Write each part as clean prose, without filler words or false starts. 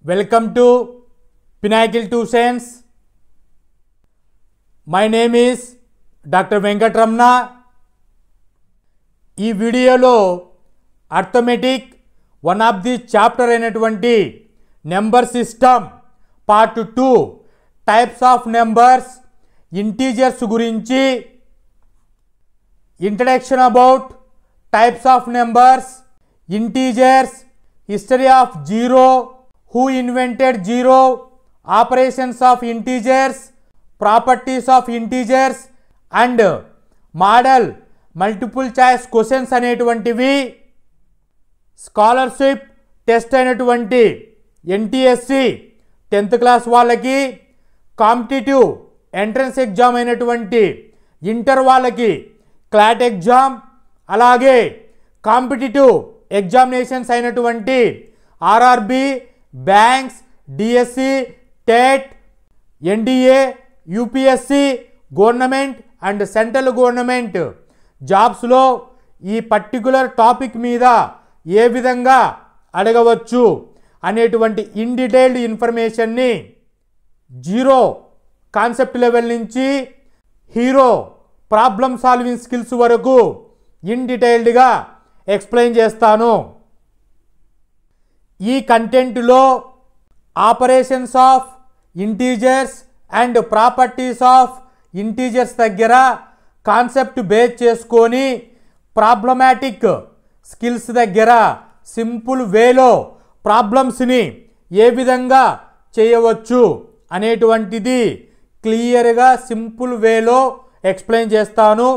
Welcome to Pinnacle Tuitions. My name is Dr. Venkatramana. ఈ వీడియోలో arithmetic one of the chapter అయినటువంటి number system part 2 types of numbers integers గురించి, introduction about types of numbers, integers, history of zero, who invented zero, operations of integers, properties of integers and model multiple choice questions అనేటువంటివి scholarship test అయినటువంటి NTSC 10th class వాళ్ళకి, competitive entrance exam అయినటువంటి inter వాళ్ళకి CLAT exam, అలాగే competitive examinations అయినటువంటి RRB, banks, DSC, TET, NDA, UPSC, government and central government జాబ్స్లో ఈ particular topic మీద ఏ విధంగా అడగవచ్చు అనేటువంటి ఇన్ డీటెయిల్డ్ ఇన్ఫర్మేషన్ని జీరో కాన్సెప్ట్ లెవెల్ నుంచి హీరో ప్రాబ్లమ్ సాల్వింగ్ స్కిల్స్ వరకు ఇన్ డీటెయిల్డ్గా ఎక్స్ప్లెయిన్ చేస్తాను. ఈ కంటెంట్లో operations of integers and properties of integers దగ్గర కాన్సెప్ట్ బేస్ చేసుకొని ప్రాబ్లమాటిక్ స్కిల్స్ దగ్గర సింపుల్ వేలో ప్రాబ్లమ్స్ని ఏ విధంగా చేయవచ్చు అనేటువంటిది క్లియర్గా సింపుల్ వేలో ఎక్స్ప్లెయిన్ చేస్తాను.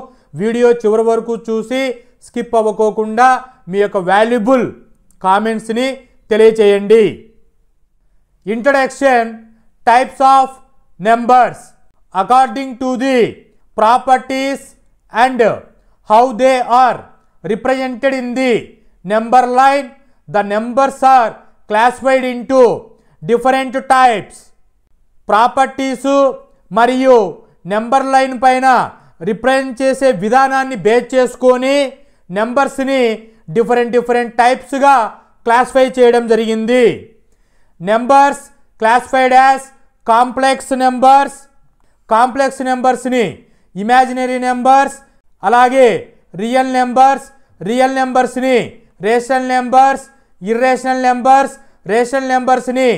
వీడియో చివరి వరకు చూసి స్కిప్ అవ్వకోకుండా మీ యొక్క వాల్యుబుల్ కామెంట్స్ని తెలియచేయండి. Introduction types of numbers according to the properties and how they are represented in the number line. The numbers are classified into different types. Properties మరియు నెంబర్ లైన్ పైన represent చేసే విధానాన్ని బేస్ చేసుకొని నెంబర్స్ని different టైప్స్గా classify చేయడం జరిగింది. Numbers classified as complex numbers. Complex నెంబర్స్ని imaginary numbers, అలాగే real numbers, real నెంబర్స్ని rational numbers, irrational numbers, rational నెంబర్స్ని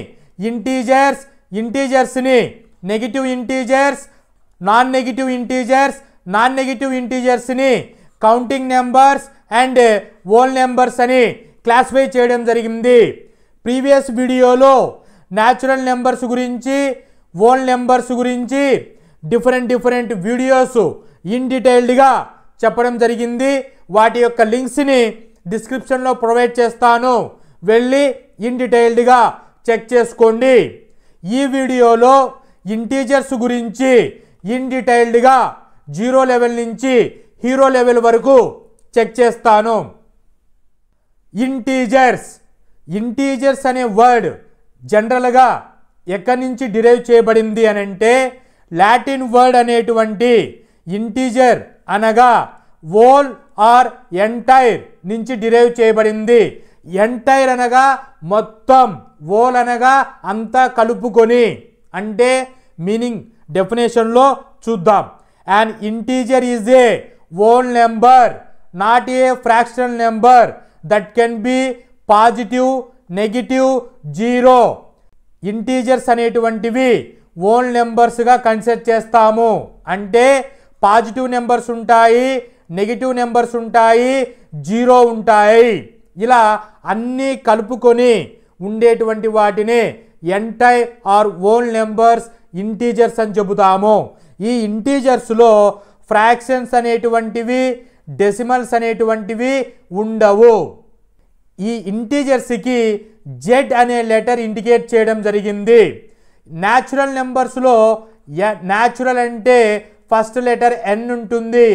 ఇంటీజర్స్, ఇంటీజర్స్ని negative integers, non negative integers, non negative ఇంటీజర్స్ని counting numbers and whole numbers అని classify చేయడం జరిగింది. ప్రీవియస్ వీడియోలో న్యాచురల్ నెంబర్స్ గురించి, హోల్ నెంబర్స్ గురించి డిఫరెంట్ వీడియోస్ ఇన్ డీటెయిల్డ్గా చెప్పడం జరిగింది. వాటి యొక్క లింక్స్ని డిస్క్రిప్షన్లో ప్రొవైడ్ చేస్తాను, వెళ్ళి ఇన్ డీటెయిల్డ్గా చెక్ చేసుకోండి. ఈ వీడియోలో ఇంటీజర్స్ గురించి ఇన్ డీటెయిల్డ్గా జీరో లెవెల్ నుంచి హీరో లెవెల్ వరకు చెక్ చేస్తాను. ఇంటీజర్స్. ఇంటీజర్స్ అనే వర్డ్ జనరల్గా ఎక్కడి నుంచి డిరైవ్ చేయబడింది అని అంటే లాటిన్ వర్డ్ అనేటువంటి ఇంటీజర్ అనగా హోల్ ఆర్ ఎంటైర్ నుంచి డిరైవ్ చేయబడింది. ఎంటైర్ అనగా మొత్తం, హోల్ అనగా అంతా కలుపుకొని. అంటే మీనింగ్ డెఫినేషన్లో చూద్దాం. And integer is a whole number, not a fractional number that can be positive, negative, zero. Integers అనేటువంటివి హోల్ నెంబర్స్గా కన్సిడర్ చేస్తాము. అంటే పాజిటివ్ నెంబర్స్ ఉంటాయి, నెగిటివ్ నెంబర్స్ ఉంటాయి, జీరో ఉంటాయి. ఇలా అన్నీ కలుపుకొని ఉండేటువంటి వాటిని entire or whole numbers integers అని చెబుతాము. ఈ ఇంటీజర్స్లో ఫ్రాక్షన్స్ అనేటువంటివి, డెసిమల్స్ అనేటువంటివి ఉండవు. ఈ ఇంటీజర్స్కి జెడ్ అనే లెటర్ ఇండికేట్ చేయడం జరిగింది. న్యాచురల్ నెంబర్స్లో న్యాచురల్ అంటే ఫస్ట్ లెటర్ ఎన్ ఉంటుంది,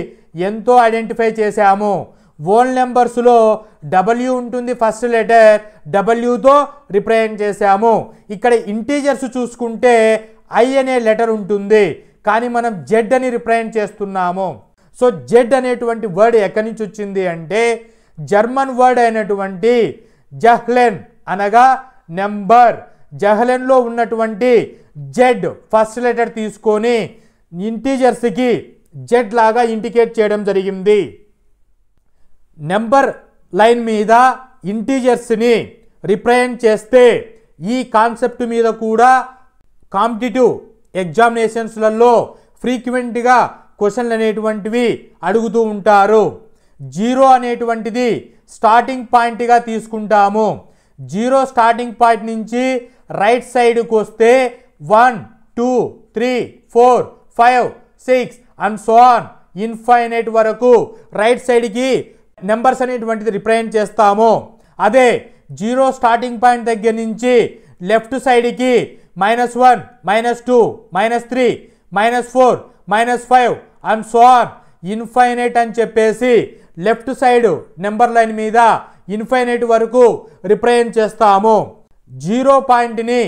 ఎంతో ఐడెంటిఫై చేశాము. హోల్ నెంబర్స్లో డబ్ల్యూ ఉంటుంది, ఫస్ట్ లెటర్ డబ్ల్యూతో రిప్రజెంట్ చేశాము. ఇక్కడ ఇంటీజర్స్ చూసుకుంటే ఐ అనే లెటర్ ఉంటుంది, కానీ మనం జెడ్ అని రిప్రజెంట్ చేస్తున్నాము. సో జెడ్ అనేటువంటి వర్డ్ ఎక్కడి నుంచి వచ్చింది అంటే జర్మన్ వర్డ్ అయినటువంటి జహ్లెన్ అనగా నెంబర్, జహలెన్లో ఉన్నటువంటి జెడ్ ఫస్ట్ లెటర్ తీసుకొని ఇంటీజర్స్కి జెడ్ లాగా ఇండికేట్ చేయడం జరిగింది. నెంబర్ లైన్ మీద ఇంటీజర్స్ని రిప్రజెంట్ చేస్తే ఈ కాన్సెప్ట్ మీద కూడా కాంపిటిటివ్ ఎగ్జామినేషన్స్లలో ఫ్రీక్వెంట్గా క్వశ్చన్లు అనేటువంటివి అడుగుతూ ఉంటారు. జీరో అనేటువంటిది స్టార్టింగ్ పాయింట్గా తీసుకుంటాము. జీరో స్టార్టింగ్ పాయింట్ నుంచి రైట్ సైడ్కి వస్తే 1 2 3 4 5 6 అండ్ సో ఆన్ ఇన్ఫైనైట్ వరకు రైట్ సైడ్కి నెంబర్స్ అనేటువంటిది రిప్రజెంట్ చేస్తాము. అదే జీరో స్టార్టింగ్ పాయింట్ దగ్గర నుంచి లెఫ్ట్ సైడ్కి -1 -2 -3 -4 -5 అండ్ సో ఆన్ ఇన్ఫైనైట్ అని చెప్పేసి లెఫ్ట్ సైడ్ నెంబర్ లైన్ మీద ఇన్ఫైనైట్ వరకు రిప్రజెంట్ చేస్తాము. జీరో పాయింట్ని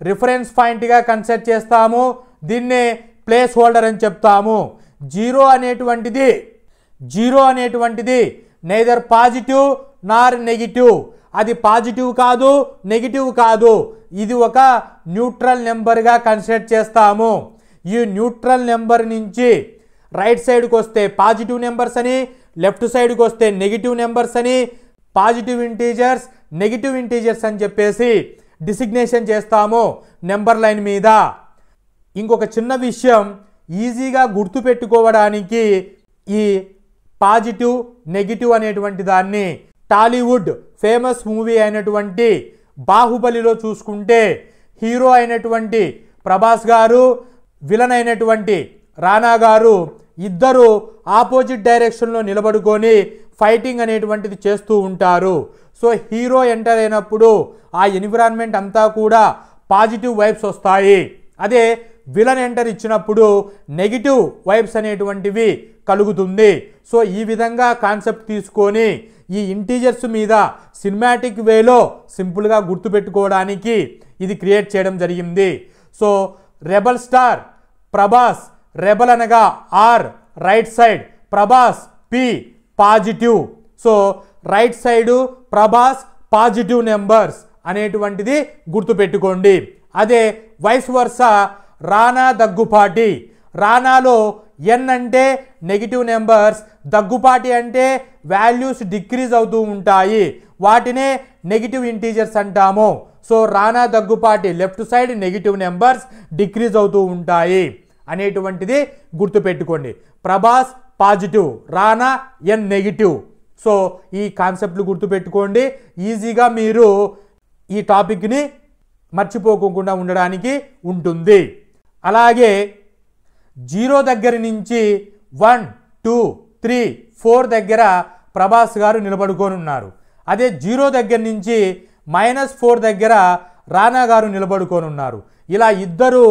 రిఫరెన్స్ పాయింట్గా కన్సిడర్ చేస్తాము. దీన్నే ప్లేస్ హోల్డర్ అని చెప్తాము. జీరో అనేటువంటిది నైదర్ పాజిటివ్ నార్ నెగిటివ్. అది పాజిటివ్ కాదు, నెగిటివ్ కాదు. ఇది ఒక న్యూట్రల్ నెంబర్గా కన్సిడర్ చేస్తాము. ఈ న్యూట్రల్ నెంబర్ నుంచి రైట్ సైడ్కి వస్తే పాజిటివ్ నెంబర్స్ అని, లెఫ్ట్ సైడ్కి వస్తే నెగిటివ్ నెంబర్స్ అని, పాజిటివ్ ఇంటీజర్స్ నెగిటివ్ ఇంటీజర్స్ అని చెప్పేసి డిసిగ్నేషన్ చేస్తాము నెంబర్ లైన్ మీద. ఇంకొక చిన్న విషయం ఈజీగా గుర్తుపెట్టుకోవడానికి ఈ పాజిటివ్ నెగిటివ్ అనేటువంటి దాన్ని టాలీవుడ్ ఫేమస్ మూవీ అయినటువంటి బాహుబలిలో చూసుకుంటే హీరో అయినటువంటి ప్రభాస్ గారు, విలన్ అయినటువంటి రానా గారు ఇద్దరు ఆపోజిట్ డైరెక్షన్లో నిలబడుకొని ఫైటింగ్ అనేటువంటిది చేస్తూ ఉంటారు. సో హీరో ఎంటర్ అయినప్పుడు ఆ ఎన్విరాన్మెంట్ అంతా కూడా పాజిటివ్ వైబ్స్ వస్తాయి. అదే విలన్ ఎంటర్ ఇచ్చినప్పుడు నెగిటివ్ వైబ్స్ అనేటువంటివి కలుగుతుంది. సో ఈ విధంగా కాన్సెప్ట్ తీసుకొని ఈ ఇంటీజర్స్ మీద సినిమాటిక్ వేలో సింపుల్గా గుర్తుపెట్టుకోవడానికి ఇది క్రియేట్ చేయడం జరిగింది. So rebel star Prabhas, rebel అనగా R right side, Prabhas P positive. So right side Prabhas positive numbers అనేటువంటిది గుర్తుపెట్టుకోండి. అదే వైస్ వర్సా రానా దగ్గుపాటి, రానాలో ఎన్ అంటే నెగిటివ్ నెంబర్స్, దగ్గుపాటి అంటే వాల్యూస్ డిక్రీజ్ అవుతూ ఉంటాయి, వాటినే నెగిటివ్ ఇంటీజర్స్ అంటాము. సో రానా Daggubati left side negative numbers decrease అవుతూ ఉంటాయి అనేటువంటిది గుర్తుపెట్టుకోండి. ప్రభాస్ పాజిటివ్, రానా ఎన్ నెగిటివ్. సో ఈ కాన్సెప్ట్లు గుర్తుపెట్టుకోండి. ఈజీగా మీరు ఈ టాపిక్ని మర్చిపోకుండా ఉండడానికి ఉంటుంది. అలాగే జీరో దగ్గర నుంచి 1 2 3 4 దగ్గర ప్రభాస్ గారు నిలబడుకొని ఉన్నారు. అదే జీరో దగ్గర నుంచి -4 దగ్గర రానా గారు నిలబడుకొని ఉన్నారు. ఇలా ఇద్దరు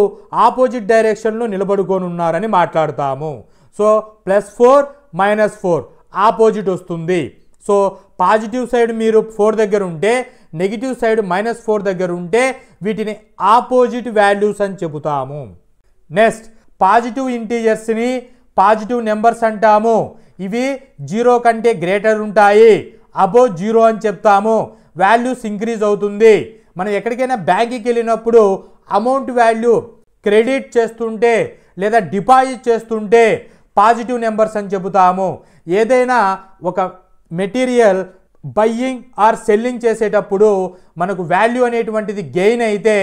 ఆపోజిట్ డైరెక్షన్లో నిలబడుకొని ఉన్నారని మాట్లాడతాము. సో +4 -4 ఆపోజిట్ వస్తుంది. సో పాజిటివ్ సైడ్ మీరు 4 దగ్గర ఉంటే, నెగిటివ్ సైడ్ -4 దగ్గర ఉంటే వీటిని ఆపోజిట్ వాల్యూస్ అని చెబుతాము. నెక్స్ట్ పాజిటివ్ ఇంటీజర్స్ని పాజిటివ్ నెంబర్స్ అంటాము. ఇవి జీరో కంటే గ్రేటర్ ఉంటాయి, అబోవ్ జీరో అని చెప్తాము. వాల్యూస్ ఇంక్రీజ్ అవుతుంది. మనం ఎక్కడికైనా బ్యాంక్కి వెళ్ళినప్పుడు అమౌంట్ వాల్యూ క్రెడిట్ చేస్తుంటే లేదా డిపాజిట్ చేస్తుంటే పాజిటివ్ నెంబర్స్ అని చెబుతాము. ఏదైనా ఒక మెటీరియల్ బయ్యింగ్ ఆర్ సెల్లింగ్ చేసేటప్పుడు మనకు వాల్యూ అనేటువంటిది గెయిన్ అయితే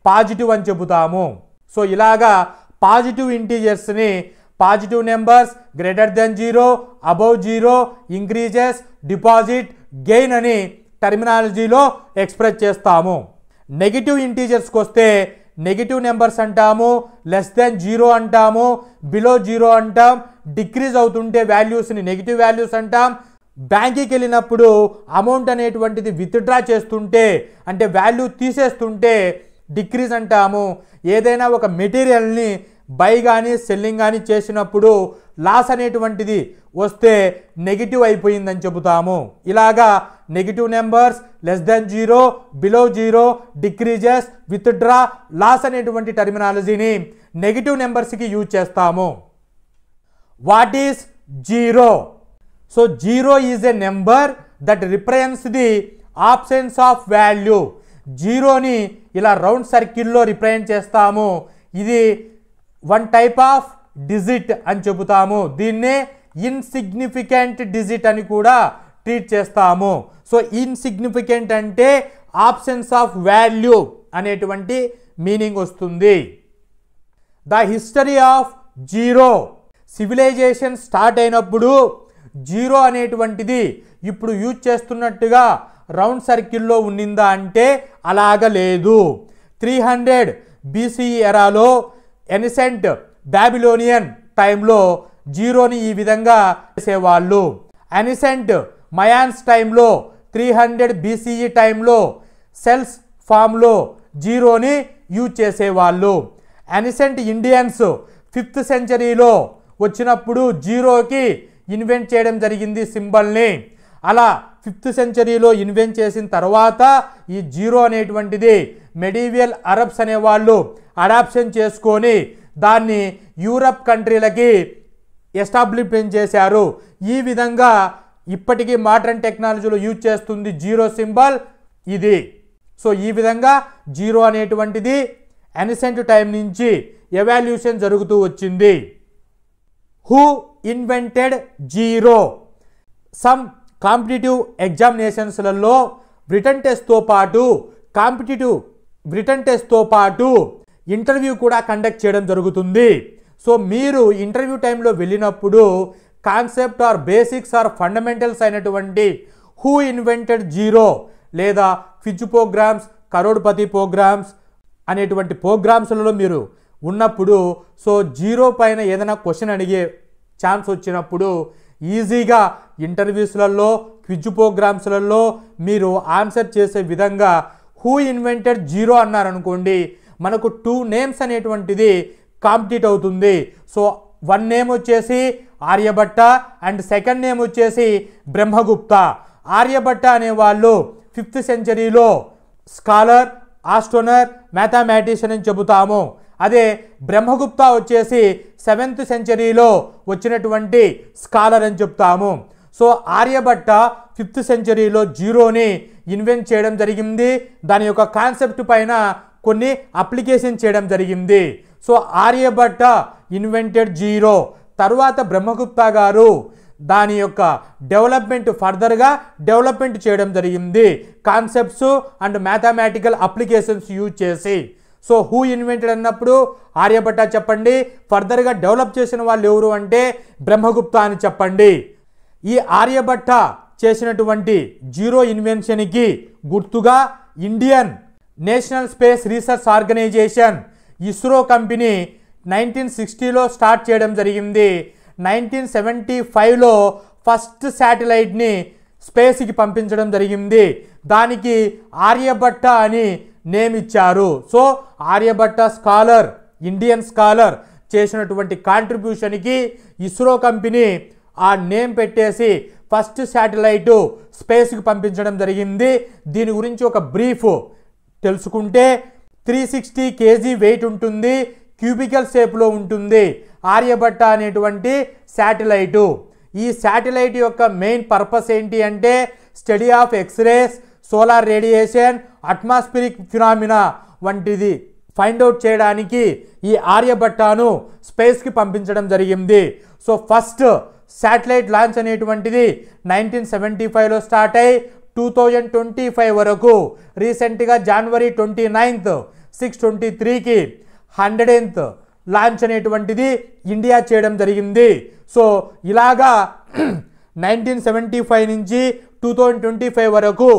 పాజిటివ్ అని చెబుతాము. సో ఇలాగా పాజిటివ్ ఇంటీజర్స్ని positive numbers greater than zero, above zero, increases, deposit, gain అని టర్మినాలజీలో ఎక్స్ప్రెస్ చేస్తాము. నెగిటివ్ ఇంటీజర్స్కి వస్తే నెగిటివ్ నెంబర్స్ అంటాము, లెస్ దెన్ జీరో అంటాము, బిలో జీరో అంటాం, డిక్రీజ్ అవుతుంటే వాల్యూస్ని నెగిటివ్ వాల్యూస్ అంటాం. బ్యాంక్కి వెళ్ళినప్పుడు అమౌంట్ అనేటువంటిది విత్డ్రా చేస్తుంటే అంటే వాల్యూ తీసేస్తుంటే డిక్రీజ్ అంటాము. ఏదైనా ఒక మెటీరియల్ని బై కానీ సెల్లింగ్ కానీ చేసినప్పుడు లాస్ అనేటువంటిది వస్తే నెగిటివ్ అయిపోయిందని చెబుతాము. ఇలాగా negative numbers, less than zero, below zero, decreases, withdraw, loss అనేటువంటి టర్మినాలజీని నెగిటివ్ నెంబర్స్కి యూజ్ చేస్తాము. What is zero? So zero is a number that represents the absence of value. జీరోని ఇలా రౌండ్ సర్కిల్లో రిప్రజెంట్ చేస్తాము. ఇది వన్ టైప్ ఆఫ్ డిజిట్ అని చెబుతాము. దీన్నే ఇన్సిగ్నిఫికెంట్ డిజిట్ అని కూడా ట్రీట్ చేస్తాము. సో ఇన్సిగ్నిఫికెంట్ అంటే ఆబ్సెన్స్ ఆఫ్ వాల్యూ అనేటువంటి మీనింగ్ వస్తుంది. The history of zero. Civilisation start అయినప్పుడు జీరో అనేటువంటిది ఇప్పుడు యూజ్ చేస్తున్నట్టుగా రౌండ్ సర్కిల్లో ఉన్నిందా అంటే అలాగ లేదు. 300 BCE ఎరాలో ఎన్సెంట్ బాబిలోనియన్ టైంలో జీరోని ఈ విధంగా చేసేవాళ్ళు. ఎన్సెంట్ మయాన్స్ టైంలో 300 BCE టైంలో సెల్స్ ఫామ్లో జీరోని యూజ్ చేసేవాళ్ళు. ఎన్సెంట్ ఇండియన్స్ 5th సెంచరీలో వచ్చినప్పుడు జీరోకి ఇన్వెంట్ చేయడం జరిగింది సింబల్ని. అలా 5th సెంచరీలో ఇన్వెంట్ చేసిన తర్వాత ఈ జీరో అనేటువంటిది మెడీవియల్ అరబ్స్ అనేవాళ్ళు అడాప్షన్ చేసుకొని దాన్ని యూరప్ కంట్రీలకి ఎస్టాబ్లిష్మెంట్ చేశారు. ఈ విధంగా ఇప్పటికీ మోడర్న్ టెక్నాలజీలో యూజ్ చేస్తుంది జీరో సింబల్ ఇది. సో ఈ విధంగా జీరో అనేటువంటిది ఎన్సెంట్ టైం నుంచి ఎవాల్యూషన్ జరుగుతూ వచ్చింది. Who invented zero? Some competitive ఎగ్జామినేషన్స్లలో రిటన్ టెస్ట్తో పాటు ఇంటర్వ్యూ కూడా కండక్ట్ చేయడం జరుగుతుంది. సో మీరు ఇంటర్వ్యూ టైంలో వెళ్ళినప్పుడు concept or basics or fundamentals అయినటువంటి హూ ఇన్వెంటెడ్ జీరో లేదా క్విజ్ ప్రోగ్రామ్స్, కరోడ్పతి ప్రోగ్రామ్స్ అనేటువంటి ప్రోగ్రామ్స్లలో మీరు ఉన్నప్పుడు సో జీరో పైన ఏదైనా క్వశ్చన్ అడిగే ఛాన్స్ వచ్చినప్పుడు ఈజీగా ఇంటర్వ్యూస్లలో, క్విజ్ ప్రోగ్రామ్స్లలో మీరు ఆన్సర్ చేసే విధంగా హూ ఇన్వెంటెడ్ జీరో అన్నారనుకోండి, మనకు 2 నేమ్స్ అనేటువంటిది కాంపిటీట్ అవుతుంది. సో 1 నేమ్ వచ్చేసి ఆర్యభట్ట అండ్ సెకండ్ నేమ్ వచ్చేసి బ్రహ్మగుప్త. ఆర్యభట్ట అనేవాళ్ళు 5th సెంచరీలో స్కాలర్, ఆస్ట్రోనర్, మ్యాథమెటిషియన్ అని చెబుతాము. అదే బ్రహ్మగుప్త వచ్చేసి 7th సెంచరీలో వచ్చినటువంటి స్కాలర్ అని చెప్తాము. సో ఆర్యభట్ట 5th సెంచరీలో జీరోని ఇన్వెంట్ చేయడం జరిగింది. దాని యొక్క కాన్సెప్ట్ పైన కొన్ని అప్లికేషన్ చేయడం జరిగింది. So Aryabhata invented zero. తర్వాత బ్రహ్మగుప్త గారు దాని యొక్క ఫర్దర్గా డెవలప్మెంట్ చేయడం జరిగింది concepts and mathematical applications use చేసి. సో హూ ఇన్వెంటెడ్ అన్నప్పుడు ఆర్యభట్ట చెప్పండి, ఫర్దర్గా డెవలప్ చేసిన వాళ్ళు ఎవరు అంటే బ్రహ్మగుప్త అని చెప్పండి. ఈ ఆర్యభట్ట చేసినటువంటి జీరో ఇన్వెన్షన్కి గుర్తుగా Indian National Space Research Organisation ISRO company 1960లో స్టార్ట్ చేయడం జరిగింది. 1975లో ఫస్ట్ శాటిలైట్ని స్పేస్కి పంపించడం జరిగింది. దానికి ఆర్యభట్ట అని నేమ్ ఇచ్చారు. So Aryabhata scholar, Indian scholar చేసినటువంటి కాంట్రిబ్యూషన్కి ఇస్రో కంపెనీ ఆ నేమ్ పెట్టేసి ఫస్ట్ శాటిలైట్ స్పేస్కి పంపించడం జరిగింది. దీని గురించి ఒక బ్రీఫ్ తెలుసుకుంటే 360 kg వెయిట్ ఉంటుంది, క్యూబికల్ షేప్లో ఉంటుంది ఆర్యభట్ట అనేటువంటి శాటిలైటు. ఈ శాటిలైట్ యొక్క మెయిన్ పర్పస్ ఏంటి అంటే study of X rays, solar radiation, atmospheric phenomena వంటిది ఫైండ్ అవుట్ చేయడానికి ఈ ఆర్యభట్టను స్పేస్కి పంపించడం జరిగింది. సో ఫస్ట్ శాటిలైట్ లాంచ్ అనేటువంటిది 1975లో స్టార్ట్ అయ్యి 2025 వరకు రీసెంట్గా January 29th 6/23కి 100th లాంచ్ అనేటువంటిది ఇండియా చేయడం జరిగింది. సో ఇలాగా 1975 నుంచి 2025 వరకు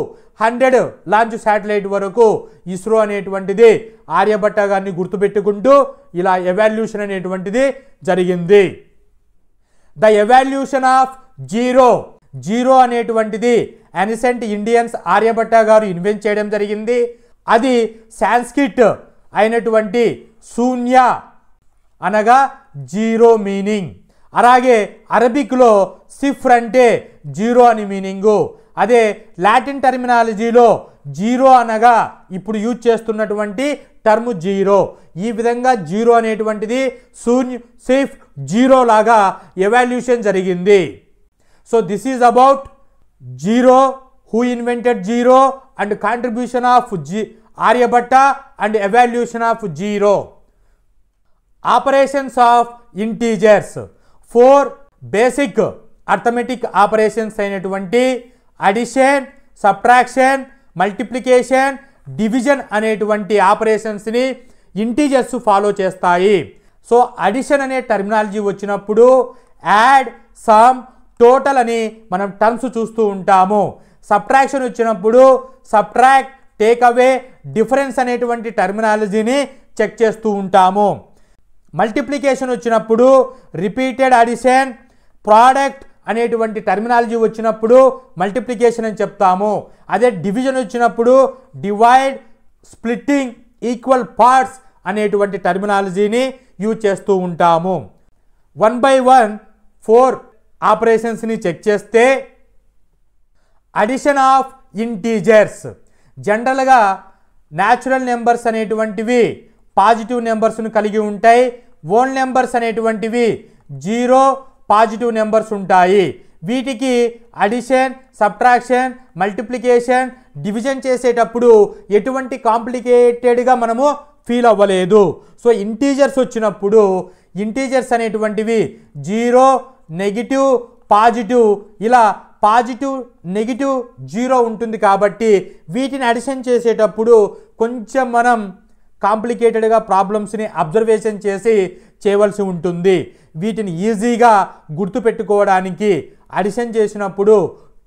100 లాంచ్ శాటిలైట్ వరకు ఇస్రో అనేటువంటిది ఆర్యభట్ట గారిని గుర్తుపెట్టుకుంటూ ఇలా ఎవాల్యూషన్ అనేటువంటిది జరిగింది. ద ఎవాల్యూషన్ ఆఫ్ జీరో అనేటువంటిది ఎన్సెంట్ ఇండియన్స్ ఆర్యభట్ట గారు ఇన్వెంట్ చేయడం జరిగింది. అది సాంస్క్రిట్ అయినటువంటి శూన్య అనగా జీరో మీనింగ్. అలాగే అరబిక్లో సిఫ్ర్ అంటే జీరో అని మీనింగు. అదే లాటిన్ టర్మినాలజీలో జీరో అనగా ఇప్పుడు యూజ్ చేస్తున్నటువంటి టర్మ్ జీరో. ఈ విధంగా జీరో అనేటువంటిది సిఫ్ జీరో లాగా ఎవాల్యూషన్ జరిగింది. So this is about zero, who invented zero and contribution of Aryabhatta and evaluation of 0. Operations of integers. 4 basic arithmetic operations అయినటువంటి addition, subtraction, multiplication, division అనేటువంటి ఆపరేషన్స్ని integers follow చేస్తాయి. So addition అనే terminology వచ్చినప్పుడు add, some, total అని మనం terms చూస్తూ ఉంటాము. Subtraction వచ్చినప్పుడు సబ్ట్రాక్ట్, టేక్ అవే, డిఫరెన్స్ అనేటువంటి టర్మినాలజీని చెక్ చేస్తూ ఉంటాము. మల్టిప్లికేషన్ వచ్చినప్పుడు రిపీటెడ్ అడిషన్, ప్రోడక్ట్ అనేటువంటి టర్మినాలజీ వచ్చినప్పుడు మల్టిప్లికేషన్ అని చెప్తాము. అదే డివిజన్ వచ్చినప్పుడు డివైడ్, స్ప్లిట్టింగ్, ఈక్వల్ పార్ట్స్ అనేటువంటి టర్మినాలజీని యూజ్ చేస్తూ ఉంటాము. 1 by 1 4 ఆపరేషన్స్ని చెక్ చేస్తే అడిషన్ ఆఫ్ ఇంటీజర్స్. జనరల్గా న్యాచురల్ నెంబర్స్ అనేటువంటివి పాజిటివ్ నెంబర్స్ను కలిగి ఉంటాయి. ఓన్ నెంబర్స్ అనేటువంటివి 0 పాజిటివ్ నెంబర్స్ ఉంటాయి. వీటికి అడిషన్, సబ్ట్రాక్షన్, మల్టిప్లికేషన్, డివిజన్ చేసేటప్పుడు ఎటువంటి కాంప్లికేటెడ్గా మనము ఫీల్ అవ్వలేదు. సో ఇంటీజర్స్ వచ్చినప్పుడు ఇంటీజర్స్ అనేటువంటివి 0, నెగిటివ్, పాజిటివ్, ఇలా పాజిటివ్, నెగిటివ్, 0 ఉంటుంది కాబట్టి వీటిని అడిషన్ చేసేటప్పుడు కొంచెం మనం కాంప్లికేటెడ్గా ప్రాబ్లమ్స్ని అబ్జర్వేషన్ చేసి చేయవలసి ఉంటుంది. వీటిని ఈజీగా గుర్తుపెట్టుకోవడానికి అడిషన్ చేసినప్పుడు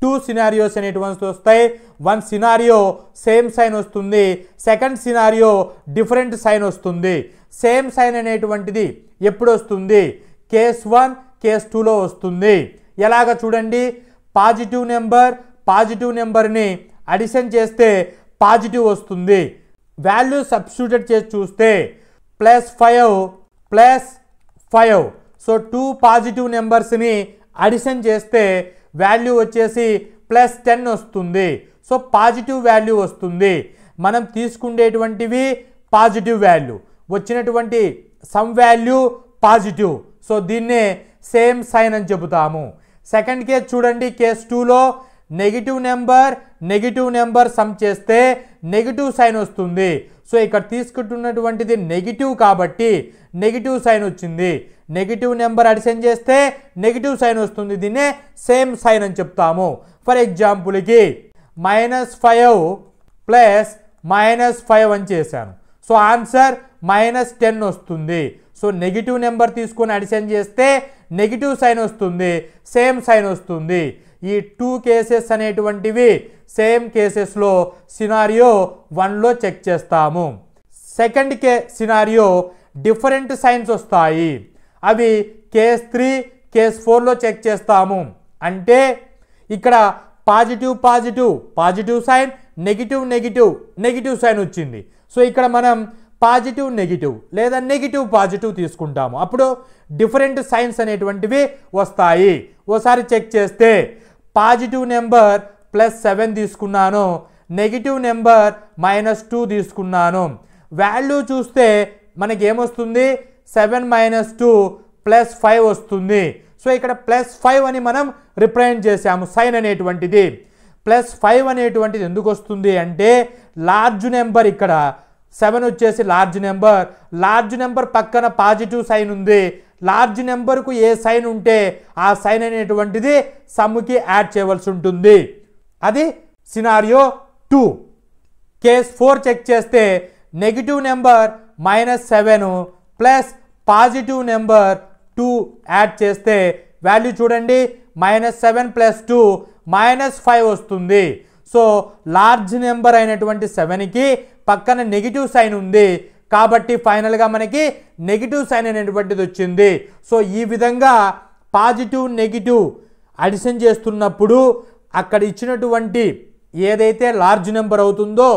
2 సినారియోస్ అనేటువంటి వస్తాయి. 1 సినారియో సేమ్ సైన్ వస్తుంది, సెకండ్ సినారియో డిఫరెంట్ సైన్ వస్తుంది. సేమ్ సైన్ అనేటువంటిది ఎప్పుడు వస్తుంది? కేస్ 1, కేస్ 2లో వస్తుంది. ఎలాగ చూడండి, పాజిటివ్ నెంబర్ని అడిషన్ చేస్తే పాజిటివ్ వస్తుంది. వాల్యూ సబ్స్టిట్యూట్ చేసి చూస్తే +5 సో 2 పాజిటివ్ నెంబర్స్ని అడిషన్ చేస్తే వాల్యూ వచ్చేసి +10 వస్తుంది. సో పాజిటివ్ వాల్యూ వస్తుంది. మనం తీసుకునేటువంటివి పాజిటివ్ వాల్యూ, వచ్చినటువంటి సమ్ వాల్యూ పాజిటివ్. సో దీన్నే సేమ్ సైన్ అని చెబుతాము. సెకండ్ కేస్ చూడండి, కేస్ 2లో నెగిటివ్ నెంబర్ సమ్ చేస్తే నెగిటివ్ సైన్ వస్తుంది. సో ఇక్కడ తీసుకుంటున్నటువంటిది నెగిటివ్ కాబట్టి నెగిటివ్ సైన్ వచ్చింది. నెగిటివ్ నెంబర్ అడిషన్ చేస్తే నెగిటివ్ సైన్ వస్తుంది. దీన్నే సేమ్ సైన్ అని చెప్తాము. ఫర్ ఎగ్జాంపుల్కి -5 ప్లస్ -5 అని చేశాను. సో ఆన్సర్ -10 వస్తుంది. సో నెగిటివ్ నెంబర్ తీసుకొని అడిషన్ చేస్తే నెగిటివ్ సైన్ వస్తుంది, సేమ్ సైన్ వస్తుంది. ఈ 2 కేసెస్ అనేటువంటివి సేమ్ కేసెస్లో సినారియో 1లో చెక్ చేస్తాము. సెకండ్ సినారియో డిఫరెంట్ సైన్స్ వస్తాయి. అవి కేస్ 3, కేస్ 4లో చెక్ చేస్తాము. అంటే ఇక్కడ పాజిటివ్ సైన్, నెగిటివ్ సైన్ వచ్చింది. సో ఇక్కడ మనం పాజిటివ్ లేదా నెగిటివ్ పాజిటివ్ తీసుకుంటాము. అప్పుడు డిఫరెంట్ సైన్స్ అనేటువంటివి వస్తాయి. ఓసారి చెక్ చేస్తే పాజిటివ్ నెంబర్ +7 తీసుకున్నాను, నెగిటివ్ నెంబర్ -2 తీసుకున్నాను. వాల్యూ చూస్తే మనకి ఏమొస్తుంది? 7 - 2 +5 వస్తుంది. సో ఇక్కడ +5 అని మనం రిప్రజెంట్ చేసాము. సైన్ అనేటువంటిది +5 అనేటువంటిది ఎందుకు వస్తుంది అంటే లార్జ్ నెంబర్, ఇక్కడ 7 వచ్చేసి లార్జ్ నెంబర్ పక్కన పాజిటివ్ సైన్ ఉంది. లార్జ్ నెంబర్కు ఏ సైన్ ఉంటే ఆ సైన్ అనేటువంటిది సమ్కి యాడ్ చేయవలసి ఉంటుంది. అది సినారియో 2. కేస్ 4 చెక్ చేస్తే negative number -7 plus positive number 2 add చేస్తే వాల్యూ చూడండి, -7 + 2 -5 వస్తుంది. సో లార్జ్ నెంబర్ అయినటువంటి 7కి పక్కన నెగిటివ్ సైన్ ఉంది కాబట్టి ఫైనల్గా మనకి నెగిటివ్ సైన్ అనేటువంటిది వచ్చింది. సో ఈ విధంగా పాజిటివ్ నెగిటివ్ అడిషన్ చేస్తున్నప్పుడు అక్కడ ఇచ్చినటువంటి ఏదైతే లార్జ్ నెంబర్ అవుతుందో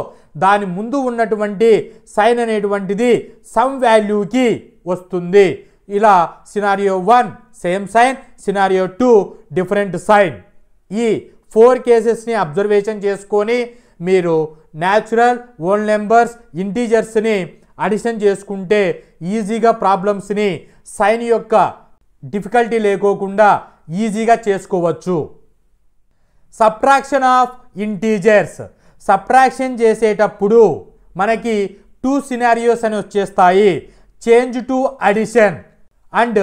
దాని ముందు ఉన్నటువంటి సైన్ అనేటువంటిది సమ్ వాల్యూకి వస్తుంది. ఇలా scenario 1 same sign, scenario 2 different sign. ఈ 4 కేసెస్ని అబ్జర్వేషన్ చేసుకొని మీరు న్యాచురల్, ఓన్ నెంబర్స్, ఇంటీజర్స్ని అడిషన్ చేసుకుంటే ఈజీగా ప్రాబ్లమ్స్ని సైన్ యొక్క డిఫికల్టీ లేకోకుండా ఈజీగా చేసుకోవచ్చు. Subtraction of integers. సబ్ట్రాక్షన్ చేసేటప్పుడు మనకి 2 సినారియోస్ అని వచ్చేస్తాయి. Change to addition and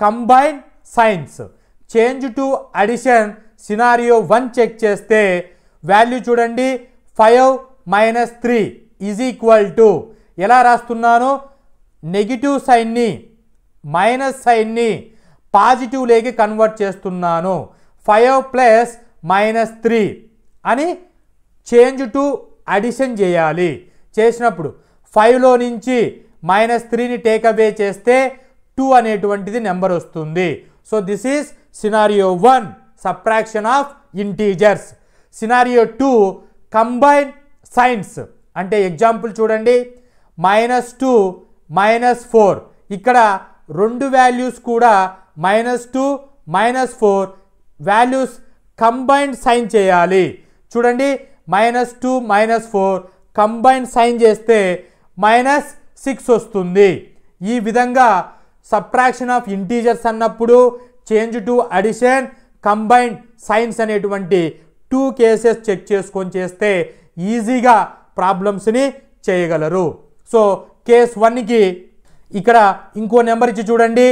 combine signs. Change to addition scenario 1 check చేస్తే వాల్యూ చూడండి 5 - 3 = ఎలా రాస్తున్నాను, నెగిటివ్ సైన్ని మైనస్ సైన్ని పాజిటివ్ లేకి కన్వర్ట్ చేస్తున్నాను. 5 + -3 అని చేంజ్ టు అడిషన్ చేయాలి. చేసినప్పుడు 5లో నుంచి -3ని టేక్ అవే చేస్తే 2 అనేటువంటిది నెంబర్ వస్తుంది. So this is scenario 1 subtraction of integers. Scenario 2 combine science అంటే ఎగ్జాంపుల్ చూడండి, -2 - 4. ఇక్కడ రెండు వాల్యూస్ కూడా -2 -4 వాల్యూస్ కంబైన్డ్ సైన్ చేయాలి. చూడండి -2 - 4 కంబైన్ సైన్ చేస్తే -6 వస్తుంది. ఈ విధంగా సబ్ట్రాక్షన్ ఆఫ్ ఇంటీజర్స్ అన్నప్పుడు change to addition combined science అనేటువంటి 2 కేసెస్ చెక్ చేసుకొని చేస్తే ఈజీగా ప్రాబ్లమ్స్ని చేయగలరు. సో కేస్ 1కి ఇక్కడ ఇంకో నెంబర్ ఇచ్చి చూడండి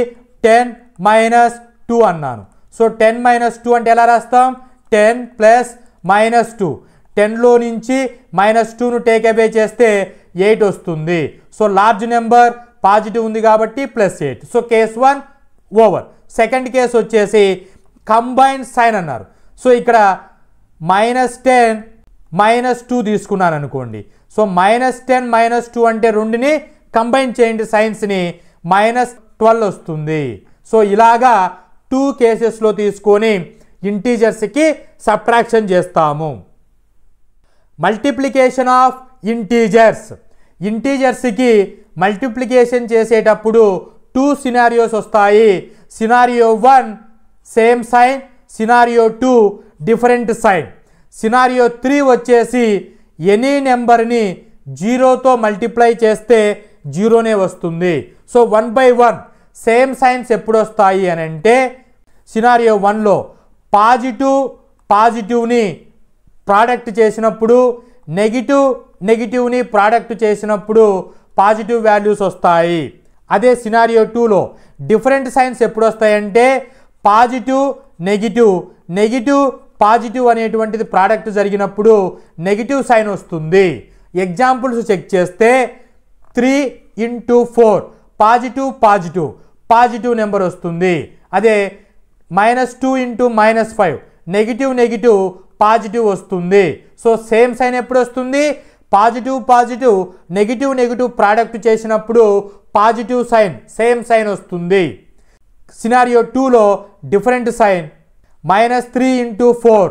10 - 2 అన్నాను. సో 10 - 2 అంటే ఎలా రాస్తాం, 10 + -2. 10లో నుంచి -2ను టేక్ అవే చేస్తే 8 వస్తుంది. సో లార్జ్ నెంబర్ పాజిటివ్ ఉంది కాబట్టి +8. So case 1 over. Second case వచ్చేసి కంబైన్ సైన్ అన్నారు. సో ఇక్కడ -10 - 2 తీసుకున్నాను అనుకోండి. సో -10 - 2 అంటే రెండుని కంబైన్ చేయండి సైన్స్ని, -12 వస్తుంది. సో ఇలాగా 2 కేసెస్లో తీసుకొని ఇంటీజర్స్కి సబ్ట్రాక్షన్ చేస్తాము. Multiplication of integers. ఇంటీజర్స్కి మల్టిప్లికేషన్ చేసేటప్పుడు 2 సినారియోస్ వస్తాయి. Scenario 1 same sign, scenario 2 different sign. Scenario 3 వచ్చేసి ఎనీ నెంబర్ని 0తో మల్టిప్లై చేస్తే 0నే వస్తుంది. సో 1/1 సేమ్ సైన్స్ ఎప్పుడు వస్తాయి అని అంటే సినారియో 1లో పాజిటివ్ని ప్రోడక్ట్ చేసినప్పుడు, నెగిటివ్ని ప్రోడక్ట్ చేసినప్పుడు పాజిటివ్ వాల్యూస్ వస్తాయి. అదే సినారియో 2లో డిఫరెంట్ సైన్స్ ఎప్పుడు వస్తాయంటే నెగిటివ్ పాజిటివ్ అనేటువంటిది ప్రోడక్ట్ జరిగినప్పుడు నెగిటివ్ సైన్ వస్తుంది. ఎగ్జాంపుల్స్ చెక్ చేస్తే 3 × 4 పాజిటివ్ నెంబర్ వస్తుంది. అదే -2 × -5 నెగిటివ్ పాజిటివ్ వస్తుంది. సో సేమ్ సైన్ ఎప్పుడు వస్తుంది, పాజిటివ్ నెగిటివ్ ప్రోడక్ట్ చేసినప్పుడు పాజిటివ్ సైన్ సేమ్ సైన్ వస్తుంది. సినారియో 2లో different sign -3 × 4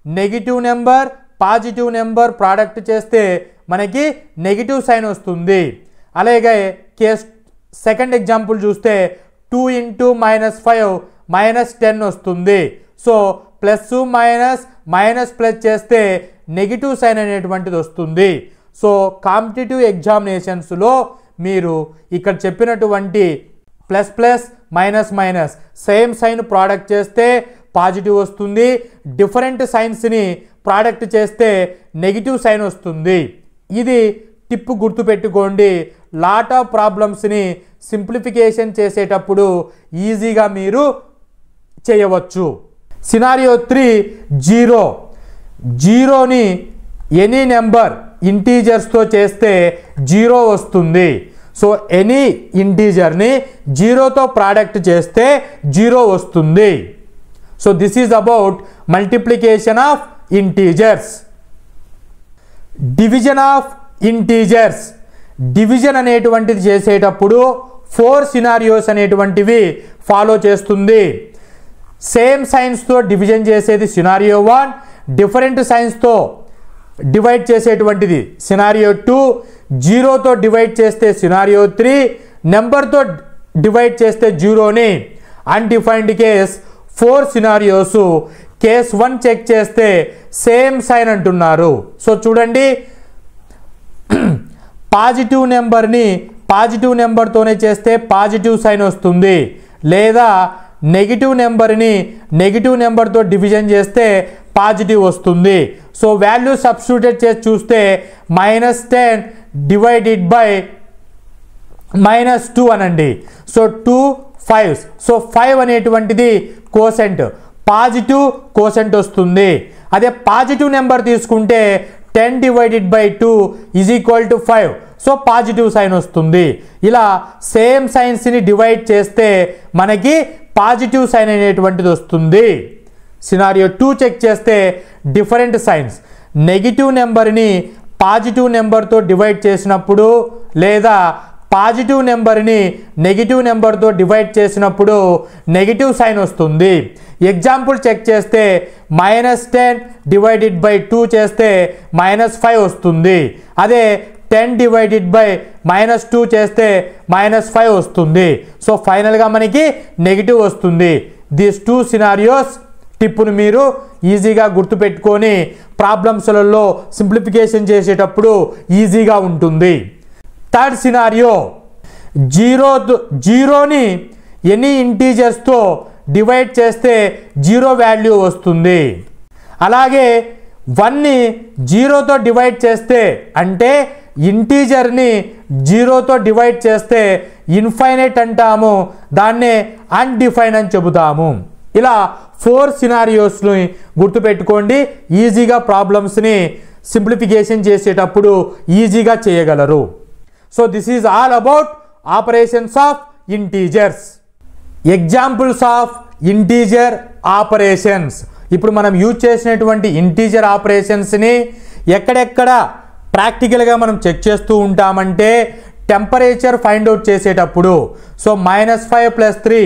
negative number positive number product చేస్తే మనకి నెగిటివ్ సైన్ వస్తుంది. అలాగే కేస్ సెకండ్ ఎగ్జాంపుల్ చూస్తే 2 × -5 -10 వస్తుంది. సో +- చేస్తే నెగిటివ్ సైన్ అనేటువంటిది వస్తుంది. సో కాంపిటేటివ్ ఎగ్జామినేషన్స్లో మీరు ఇక్కడ చెప్పినటువంటి ++, సేమ్ సైన్ ప్రోడక్ట్ చేస్తే పాజిటివ్ వస్తుంది, డిఫరెంట్ సైన్స్ని ప్రోడక్ట్ చేస్తే నెగిటివ్ సైన్ వస్తుంది. ఇది టిప్ గుర్తుపెట్టుకోండి. లాట్ ఆఫ్ ప్రాబ్లమ్స్ని సింప్లిఫికేషన్ చేసేటప్పుడు ఈజీగా మీరు చేయవచ్చు. సినారియో 3 0ని ఎనీ నెంబర్ ఇంటీజర్స్తో చేస్తే 0 వస్తుంది. సో ఎనీ ఇంటీజర్ని 0తో ప్రోడక్ట్ చేస్తే 0 వస్తుంది. So this is about multiplication of integers. Division of integers. Division అనేటువంటిది చేసేటప్పుడు 4 సినారియోస్ అనేటువంటివి ఫాలో చేస్తుంది. సేమ్ సైన్స్తో డివిజన్ చేసేది సినారియో 1, డిఫరెంట్ సైన్స్తో డివైడ్ చేసేటువంటిది సినారియో 2, 0తో డివైడ్ చేస్తే సినారియో 3, నెంబర్తో డివైడ్ చేస్తే 0ని. Undefined case 4 scenarios. Case 1 check చేస్తే సేమ్ సైన్ అంటున్నారు. సో చూడండి, పాజిటివ్ నెంబర్తోనే చేస్తే పాజిటివ్ సైన్ వస్తుంది, లేదా నెగిటివ్ నెంబర్ని నెగిటివ్ నెంబర్తో డివిజన్ చేస్తే పాజిటివ్ వస్తుంది. సో వాల్యూ సబ్స్టిట్యూట్ చేసి చూస్తే -10 డివైడెడ్ బై -2 అనండి. So 2 5s. సో 5 అనేటువంటిది కోసెంట్, పాజిటివ్ కోసెంట్ వస్తుంది. అదే పాజిటివ్ నెంబర్ తీసుకుంటే 10 divided by 2 is equal to 5. So positive sign వస్తుంది. ఇలా సేమ్ సైన్స్ని డివైడ్ చేస్తే మనకి పాజిటివ్ సైన్ అనేటువంటిది వస్తుంది. సినారియో 2 చెక్ చేస్తే డిఫరెంట్ సైన్స్. నెగిటివ్ నెంబర్ని పాజిటివ్ నెంబర్తో డివైడ్ చేసినప్పుడు లేదా పాజిటివ్ నెంబర్ని నెగిటివ్ నెంబర్తో డివైడ్ చేసినప్పుడు నెగిటివ్ సైన్ వస్తుంది. ఎగ్జాంపుల్ చెక్ చేస్తే -10 డివైడెడ్ బై 2 చేస్తే -5 వస్తుంది. అదే 10 డివైడెడ్ బై -2 చేస్తే -5 వస్తుంది. సో ఫైనల్గా మనకి నెగిటివ్ వస్తుంది. దీస్ 2 సినారియోస్ టిప్పును మీరు ఈజీగా గుర్తుపెట్టుకొని ప్రాబ్లమ్స్లలో సింప్లిఫికేషన్ చేసేటప్పుడు ఈజీగా ఉంటుంది. థర్డ్ సినారియో, జీరోని ఎనీ ఇంటీజర్స్తో డివైడ్ చేస్తే 0 వాల్యూ వస్తుంది. అలాగే 1ని 0తో డివైడ్ చేస్తే అంటే ఇంటీజర్ని 0తో డివైడ్ చేస్తే ఇన్ఫైనైట్ అంటాము, దాన్నే అన్డిఫైన్ అని చెబుతాము. ఇలా 4 సినారియోస్ని గుర్తుపెట్టుకోండి. ఈజీగా ప్రాబ్లమ్స్ని సింప్లిఫికేషన్ చేసేటప్పుడు ఈజీగా చేయగలరు. So this is all about operations of integers. Examples of integer operations. ఇప్పుడు మనం యూజ్ చేసినటువంటి ఇంటీజర్ ఆపరేషన్స్ని ఎక్కడెక్కడ ప్రాక్టికల్గా మనం చెక్ చేస్తూ ఉంటామంటే టెంపరేచర్ ఫైండ్ అవుట్ చేసేటప్పుడు. సో -5 + 3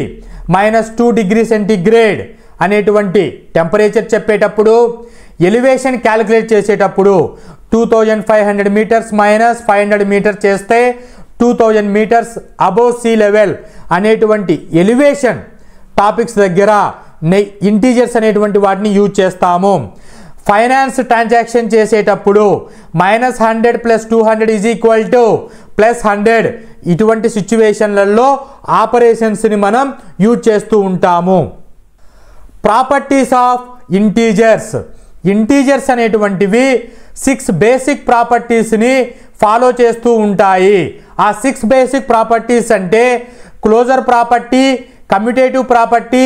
-2 డిగ్రీ సెంటిగ్రేడ్ అనేటువంటి టెంపరేచర్ చెప్పేటప్పుడు, ఎలివేషన్ క్యాలిక్యులేట్ చేసేటప్పుడు 2500 మీటర్స్ -500 మీటర్స్ చేస్తే 2000 మీటర్స్ అబోవ్ సీ లెవెల్ అనేటువంటి ఎలివేషన్ టాపిక్స్ దగ్గర ఇంటీజర్స్ అనేటువంటి వాటిని యూజ్ చేస్తాము. ఫైనాన్స్ ట్రాన్సాక్షన్ చేసేటప్పుడు -100 + 200 ఈజ్ ఈక్వల్ టు +100. ఇటువంటి సిచ్యువేషన్లలో ఆపరేషన్స్ని మనం యూజ్ చేస్తూ ఉంటాము. Properties of integers. ఇంటీజర్స్ అనేటువంటివి 6 బేసిక్ ప్రాపర్టీస్ని ఫాలో చేస్తూ ఉంటాయి. ఆ 6 బేసిక్ ప్రాపర్టీస్ అంటే closure property, commutative property,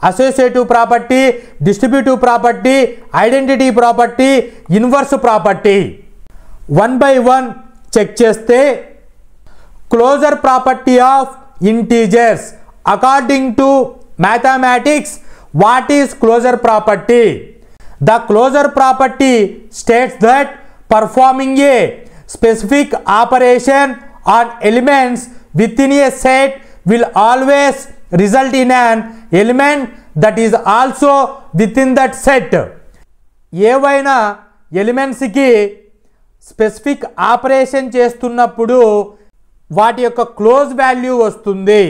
associative property, distributive property, identity property, inverse property. 1 by 1 check చేస్తే closure property of integers. According to mathematics, what is closure property? The closure property states that performing a specific operation on elements within a set will always result in an element that is also within that set. ఏవైనా ఎలిమెంట్స్కి specific operation చేస్తున్నప్పుడు వాటి యొక్క close value వస్తుంది.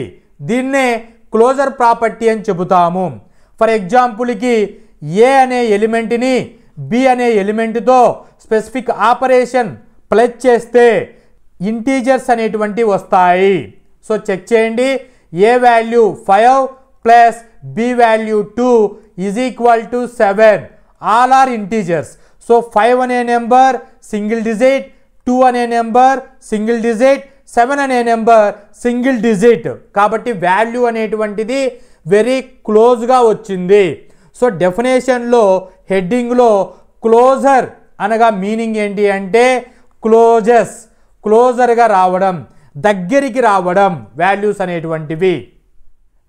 దీన్నే closure property అని చెబుతాము. For ఎగ్జాంపుల్కి ఏ అనే ఎలిమెంట్ని బి అనే ఎలిమెంట్తో స్పెసిఫిక్ ఆపరేషన్ ప్లస్ చేస్తే ఇంటీజర్స్ అనేటువంటివి వస్తాయి. సో చెక్ చేయండి. A value 5 plus B value 2 is equal to 7. All are integers. So 5 అనే నెంబర్ సింగిల్ డిజిట్, 2 అనే నెంబర్ సింగిల్ డిజిట్, 7 అనే నెంబర్ సింగిల్ డిజిట్. కాబట్టి వాల్యూ అనేటువంటిది వెరీ క్లోజ్గా వచ్చింది. సో డెఫినేషన్లో హెడ్డింగ్లో క్లోజర్ అనగా మీనింగ్ ఏంటి అంటే క్లోజెస్, క్లోజర్గా రావడం, దగ్గరికి రావడం వాల్యూస్ అనేటువంటివి.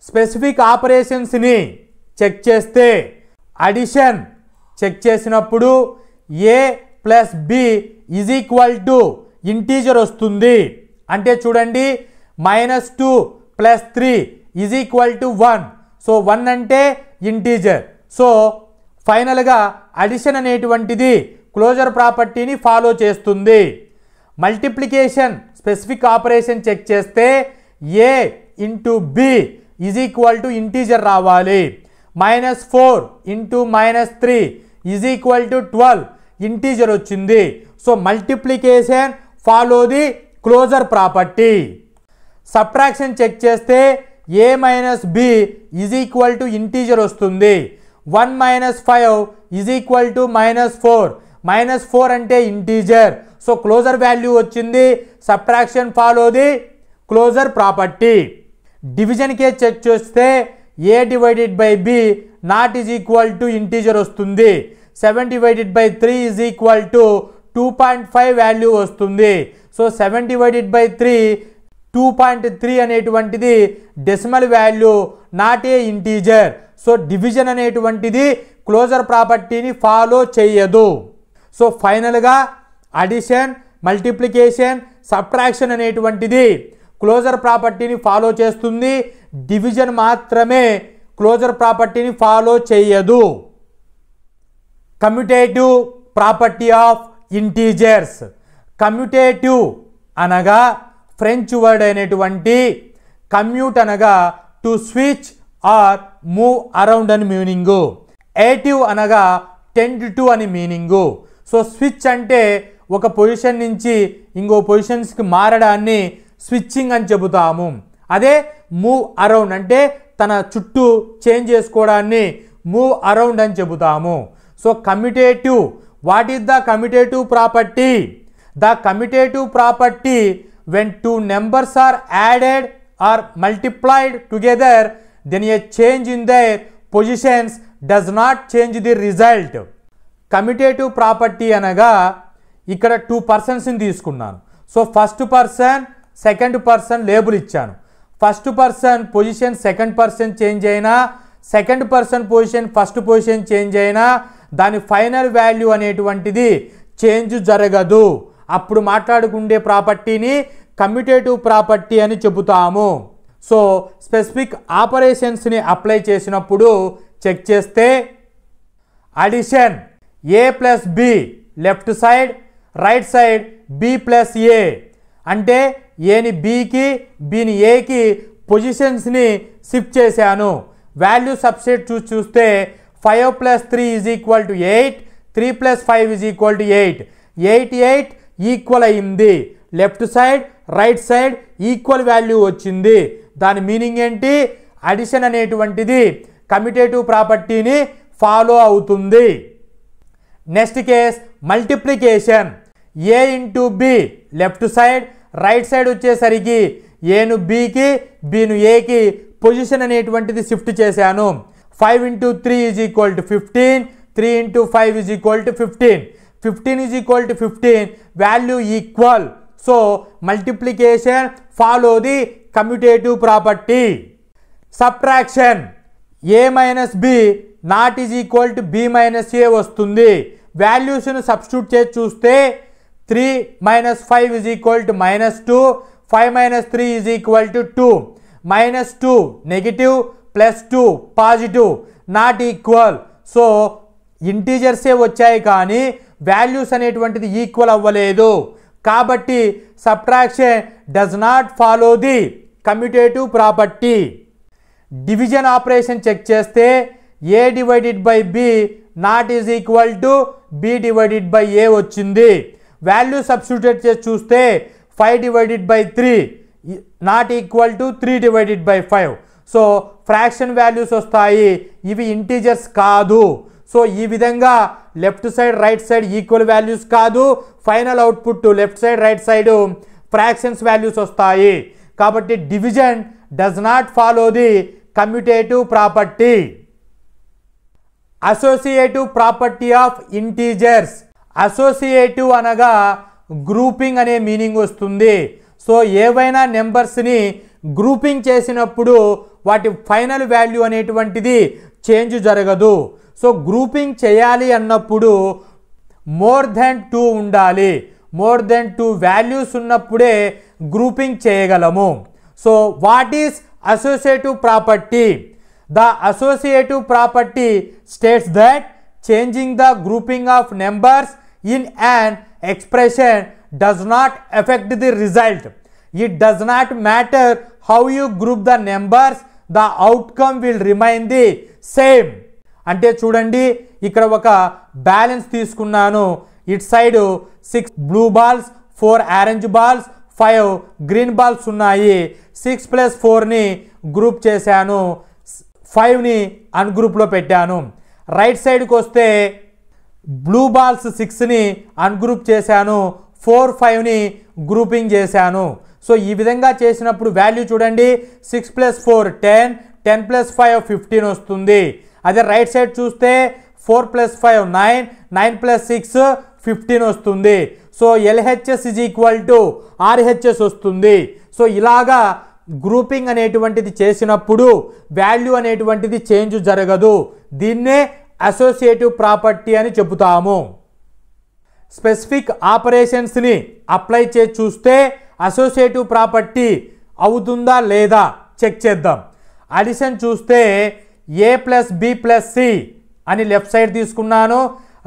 స్పెసిఫిక్ ఆపరేషన్స్ని చెక్ చేస్తే అడిషన్ చెక్ చేసినప్పుడు A plus B is equal to integer వస్తుంది. అంటే చూడండి -2 + 3 ఈజ్ ఈక్వల్ టు 1. సో 1 అంటే ఇంటీజర్. సో ఫైనల్గా అడిషన్ అనేటువంటిది క్లోజర్ ప్రాపర్టీని ఫాలో చేస్తుంది. మల్టిప్లికేషన్ స్పెసిఫిక్ ఆపరేషన్ చెక్ చేస్తే A into B is equal to integer రావాలి. -4 into -3 is equal to 12 integer వచ్చింది. So multiplication follow the closure property. Subtraction check చేస్తే A minus B is equal to integer వస్తుంది. 1 - 5 is equal to -4. -4 అంటే integer. So closure value వచ్చింది. Subtraction follow the closure property. Division case check చేస్తే a divided by b not is equal to integer వస్తుంది. 7 divided by 3 is equal to 2.5 value వస్తుంది. So 7 divided by 3 2.3 అనేటువంటిది decimal value, not a integer. So division అనేటువంటిది closure ప్రాపర్టీని follow చేయదు. So ఫైనల్గా addition, multiplication, subtraction అనేటువంటిది closure ప్రాపర్టీని follow చేస్తుంది. డివిజన్ మాత్రమే క్లోజర్ ప్రాపర్టీని ఫాలో చేయదు. Commutative property of integers. Commutative అనగా ఫ్రెంచ్ వర్డ్ అయినటువంటి కమ్యూట్ అనగా to switch or move around అని మీనింగు. ఏటివ్ అనగా టెండ్ టు అని మీనింగు. సో స్విచ్ అంటే ఒక పొజిషన్ నుంచి ఇంకో పొజిషన్స్కి మారడాన్ని స్విచ్చింగ్ అని చెబుతాము. అదే మూవ్ అరౌండ్ అంటే తన చుట్టూ చేంజ్ చేసుకోవడాన్ని మూవ్ అరౌండ్ అని చెబుతాము. So commutative, what is the commutative property? The commutative property when two numbers are added or multiplied together, then a change in their positions does not change the result. Commutative property అనగా ఇక్కడ 2 పర్సన్స్ని తీసుకున్నాను. So first person, second person label ఇచ్చాను. First person position second person change అయినా, second person position first position change అయినా దాని final value అనేటువంటిది change జరగదు. అప్పుడు మాట్లాడుకుండే ప్రాపర్టీని కమ్యూటేటివ్ ప్రాపర్టీ అని చెబుతాము. సో స్పెసిఫిక్ ఆపరేషన్స్ని అప్లై చేసినప్పుడు చెక్ చేస్తే addition a plus B left side, right side b plus A అంటే ఏని bకి బిని ఏకి పొజిషన్స్ని షిఫ్ట్ చేశాను. వాల్యూ సబ్స్టిట్యూట్ చూస్తే 5 plus 3 is equal to 8, 3 plus 5 is equal to 8. 8 equal అయింది. Left side right side equal value వచ్చింది. దాని మీనింగ్ ఏంటి? అడిషన్ అనేటువంటిది కమ్యూటేటివ్ ప్రాపర్టీని ఫాలో అవుతుంది. Next case multiplication. A into B left side, right side వచ్చేసరికి ఏను బికి బిను ఏకి పొజిషన్ అనేటువంటిది షిఫ్ట్ చేశాను. 5 into 3 is equal to 15, 3 into 5 is equal to 15. 15 is equal to 15, value equal. So multiplication follow the commutative property. Subtraction A minus B not is equal to B minus A వస్తుంది. వాల్యూస్ను substitute చేసి చూస్తే 3 minus 5 is equal to -2, 5 minus 3 is equal to 2. -2 negative, +2 positive, not equal. So ఇంటీజర్సే వచ్చాయి కానీ values అనేటువంటిది equal అవ్వలేదు. కాబట్టి subtraction does not follow the commutative property. Division operation check చేస్తే A divided by B not is equal to B divided by A వచ్చింది. Value substitute చేసి చూస్తే 5 divided by 3 not equal to 3 divided by 5. So fraction values వస్తాయి, ఇవి integers కాదు. So ఈ విధంగా left side right side equal values కాదు, final output left side right side fractions values వస్తాయి. కాబట్టి division does not follow the commutative property. Associative property of integers. Associative అనగా grouping అనే మీనింగ్ వస్తుంది. సో ఏవైనా నెంబర్స్ని గ్రూపింగ్ చేసినప్పుడు వాటి ఫైనల్ వాల్యూ అనేటువంటిది చేంజ్ జరగదు. సో గ్రూపింగ్ చేయాలి అన్నప్పుడు మోర్ దెన్ 2 ఉండాలి. మోర్ దెన్ 2 వాల్యూస్ ఉన్నప్పుడే గ్రూపింగ్ చేయగలము. So what is associative property? The associative property states that changing the grouping of numbers in an expression does not affect the result. It does not matter how you group the numbers, the outcome will remain the same. అంటే చూడండి, ఇక్కడ ఒక balance తీసుకున్నాను. It side 6 blue balls, 4 orange balls, 5 green balls ఉన్నాయి. 6 + 4ని group చేశాను, 5ని అన్గ్రూప్లో పెట్టాను. Right సైడ్కి వస్తే బ్లూ బాల్స్ 6ని అన్గ్రూప్ చేశాను, 4 5ని గ్రూపింగ్ చేశాను. సో ఈ విధంగా చేసినప్పుడు వాల్యూ చూడండి 6 + 4 10, 10 + 5 15 వస్తుంది. అదే రైట్ సైడ్ చూస్తే 4 + 5 9, 9 + 6 15 వస్తుంది. సో LHS = RHS వస్తుంది. సో ఇలాగా గ్రూపింగ్ అనేటువంటిది చేసినప్పుడు వాల్యూ అనేటువంటిది చేంజ్ జరగదు. దీన్నే అసోసియేటివ్ ప్రాపర్టీ అని చెబుతాము. స్పెసిఫిక్ ఆపరేషన్స్ని అప్లై చేసి చూస్తే అసోసియేటివ్ ప్రాపర్టీ అవుతుందా లేదా చెక్ చేద్దాం. అడిషన్ చూస్తే A + B + C అని లెఫ్ట్ సైడ్ తీసుకున్నాను,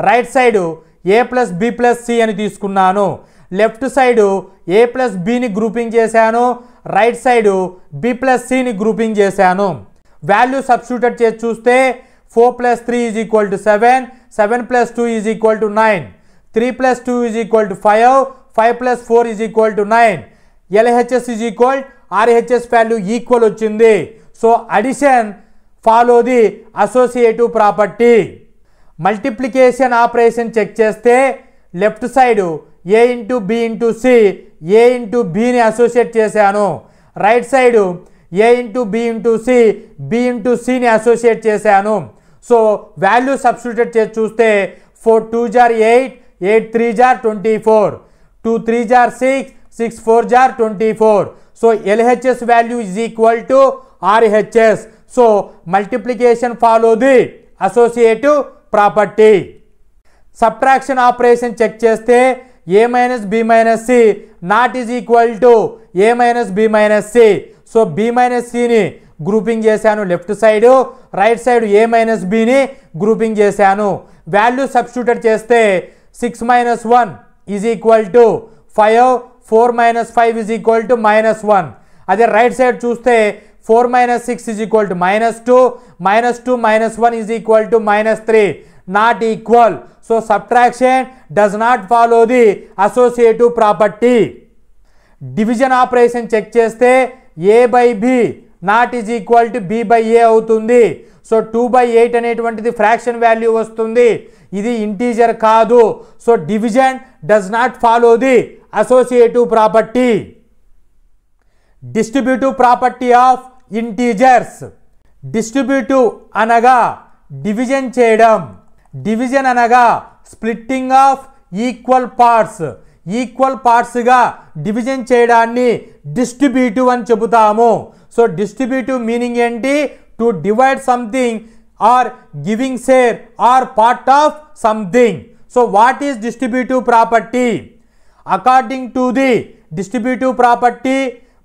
right side A + B + C అని తీసుకున్నాను. లెఫ్ట్ సైడ్ A + Bని గ్రూపింగ్ చేశాను, రైట్ సైడ్ B + Cని గ్రూపింగ్ చేశాను. వాల్యూ సబ్స్టిట్యూట్ చేసి చూస్తే 4 + 3 = 7, 7 + 2 = 9, 3 + 2 = 5, 5 + 4 = 9. LHS RHS వాల్యూ ఈక్వల్ వచ్చింది. So addition follow the associative property. Multiplication operation check చేస్తే left side A × B × C, A × Bని అసోసియేట్ చేశాను, right side A × B × C, B × Cని associate చేశాను. సో వాల్యూ సబ్స్టిట్యూట్ చేసి చూస్తే 4 2 * 8, 8 3 * 24, 2 3 * 6, 6 4 * 24. So LHS value = RHS. So multiplication follow the associative property. Subtraction operation check చేస్తే A - B - C not = A - B - C. So B - Cని grouping చేశాను left side, right side A - Bని grouping చేశాను. Value substitute చేస్తే 6 - 1 = 5, 4 - 5 = -1. అదే right side చూస్తే 4 - 6 = -2, -2 - 1 = -3, not equal. So subtraction does not follow the associative property. Division operation check చేస్తే A/B not = B/A అవుతుంది. So 2/8 అనేటువంటిది ఫ్రాక్షన్ వాల్యూ వస్తుంది, ఇది ఇంటీజర్ కాదు. So division does not follow the associative property. Distributive property of integers. Distributive అనగా division చేయడం, division అనగా splitting of equal parts. Equal పార్ట్స్గా డివిజన్ చేయడాన్ని డిస్ట్రిబ్యూటివ్ అని చెబుతాము. సో డిస్ట్రిబ్యూటివ్ మీనింగ్ ఏంటి? To divide something or giving share or part of something. So what is distributive property? According to the distributive property,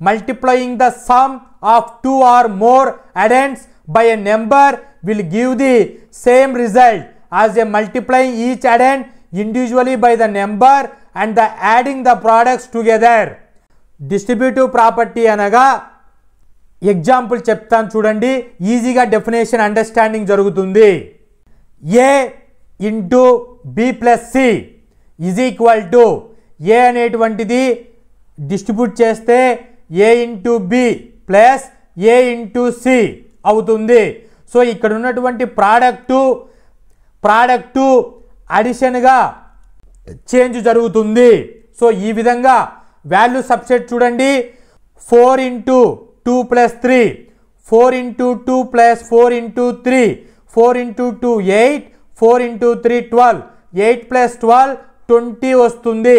multiplying the sum of 2 or more addends by a number will give the same result as a multiplying each addend individually by the number and the adding the products together. Distributive property అనగా example చెప్తాను చూడండి, ఈజీగా definition understanding జరుగుతుంది. A × B + C = A అనేటువంటిది distribute చేస్తే A × B + A × C అవుతుంది. So ఇక్కడ ఉన్నటువంటి ప్రోడక్టు అడిషన్గా చేంజ్ జరుగుతుంది. సో ఈ విధంగా వాల్యూ సబ్సెట్ చూడండి, 4 × 2 + 3, 4 × 2 + 4 × 3, 4 × 2 8, 4 × 3 12, 8 + 12 20 వస్తుంది.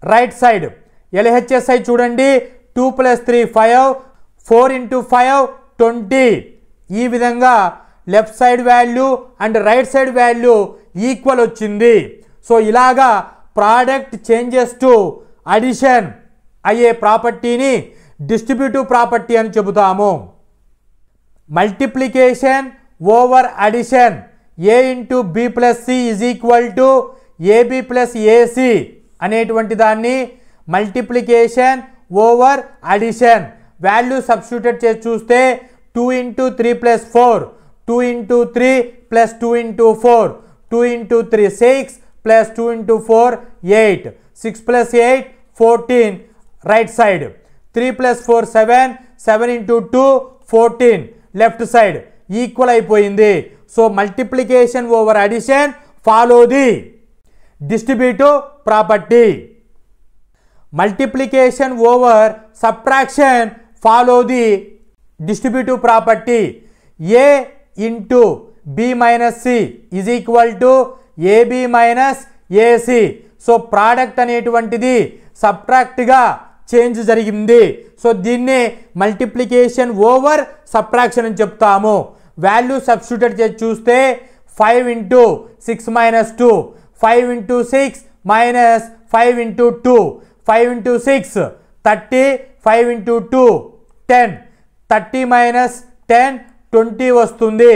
రైట్ సైడ్ LHSI చూడండి, 2 + 3 5, 4 × 5 20. ఈ విధంగా left side value and right side value equal వచ్చింది. సో ఇలాగా ప్రోడక్ట్ చేంజెస్ టు అడిషన్ అయ్యే ప్రాపర్టీని డిస్ట్రిబ్యూటివ్ ప్రాపర్టీ అని చెబుతాము. Multiplication over addition A × B + C = AB + AC అనేటువంటి దాన్ని multiplication over addition. Value substitute చేసి చూస్తే 2 × 3 + 4, 2 × 3 + 2 × 4, 2 × 3 6 + 2 × 4 8, 6 + 8 14. Right side 3 + 4 7, 7 × 2 14. Left side equal అయిపోయింది. So multiplication over addition follow the distributive property. Multiplication over subtraction follow the distributive property. A into B minus C is equal to AB minus AC. So product అనేటువంటిది సబ్ట్రాక్ట్గా change జరిగింది. So దీన్ని multiplication over subtraction అని చెప్తాము. Value substitute చేసి చూస్తే 5 into 6 minus 2, 5 into 6 minus 5 into 2, 5 into 6 30, 5 into 2 10, 30 minus 10 20 వస్తుంది.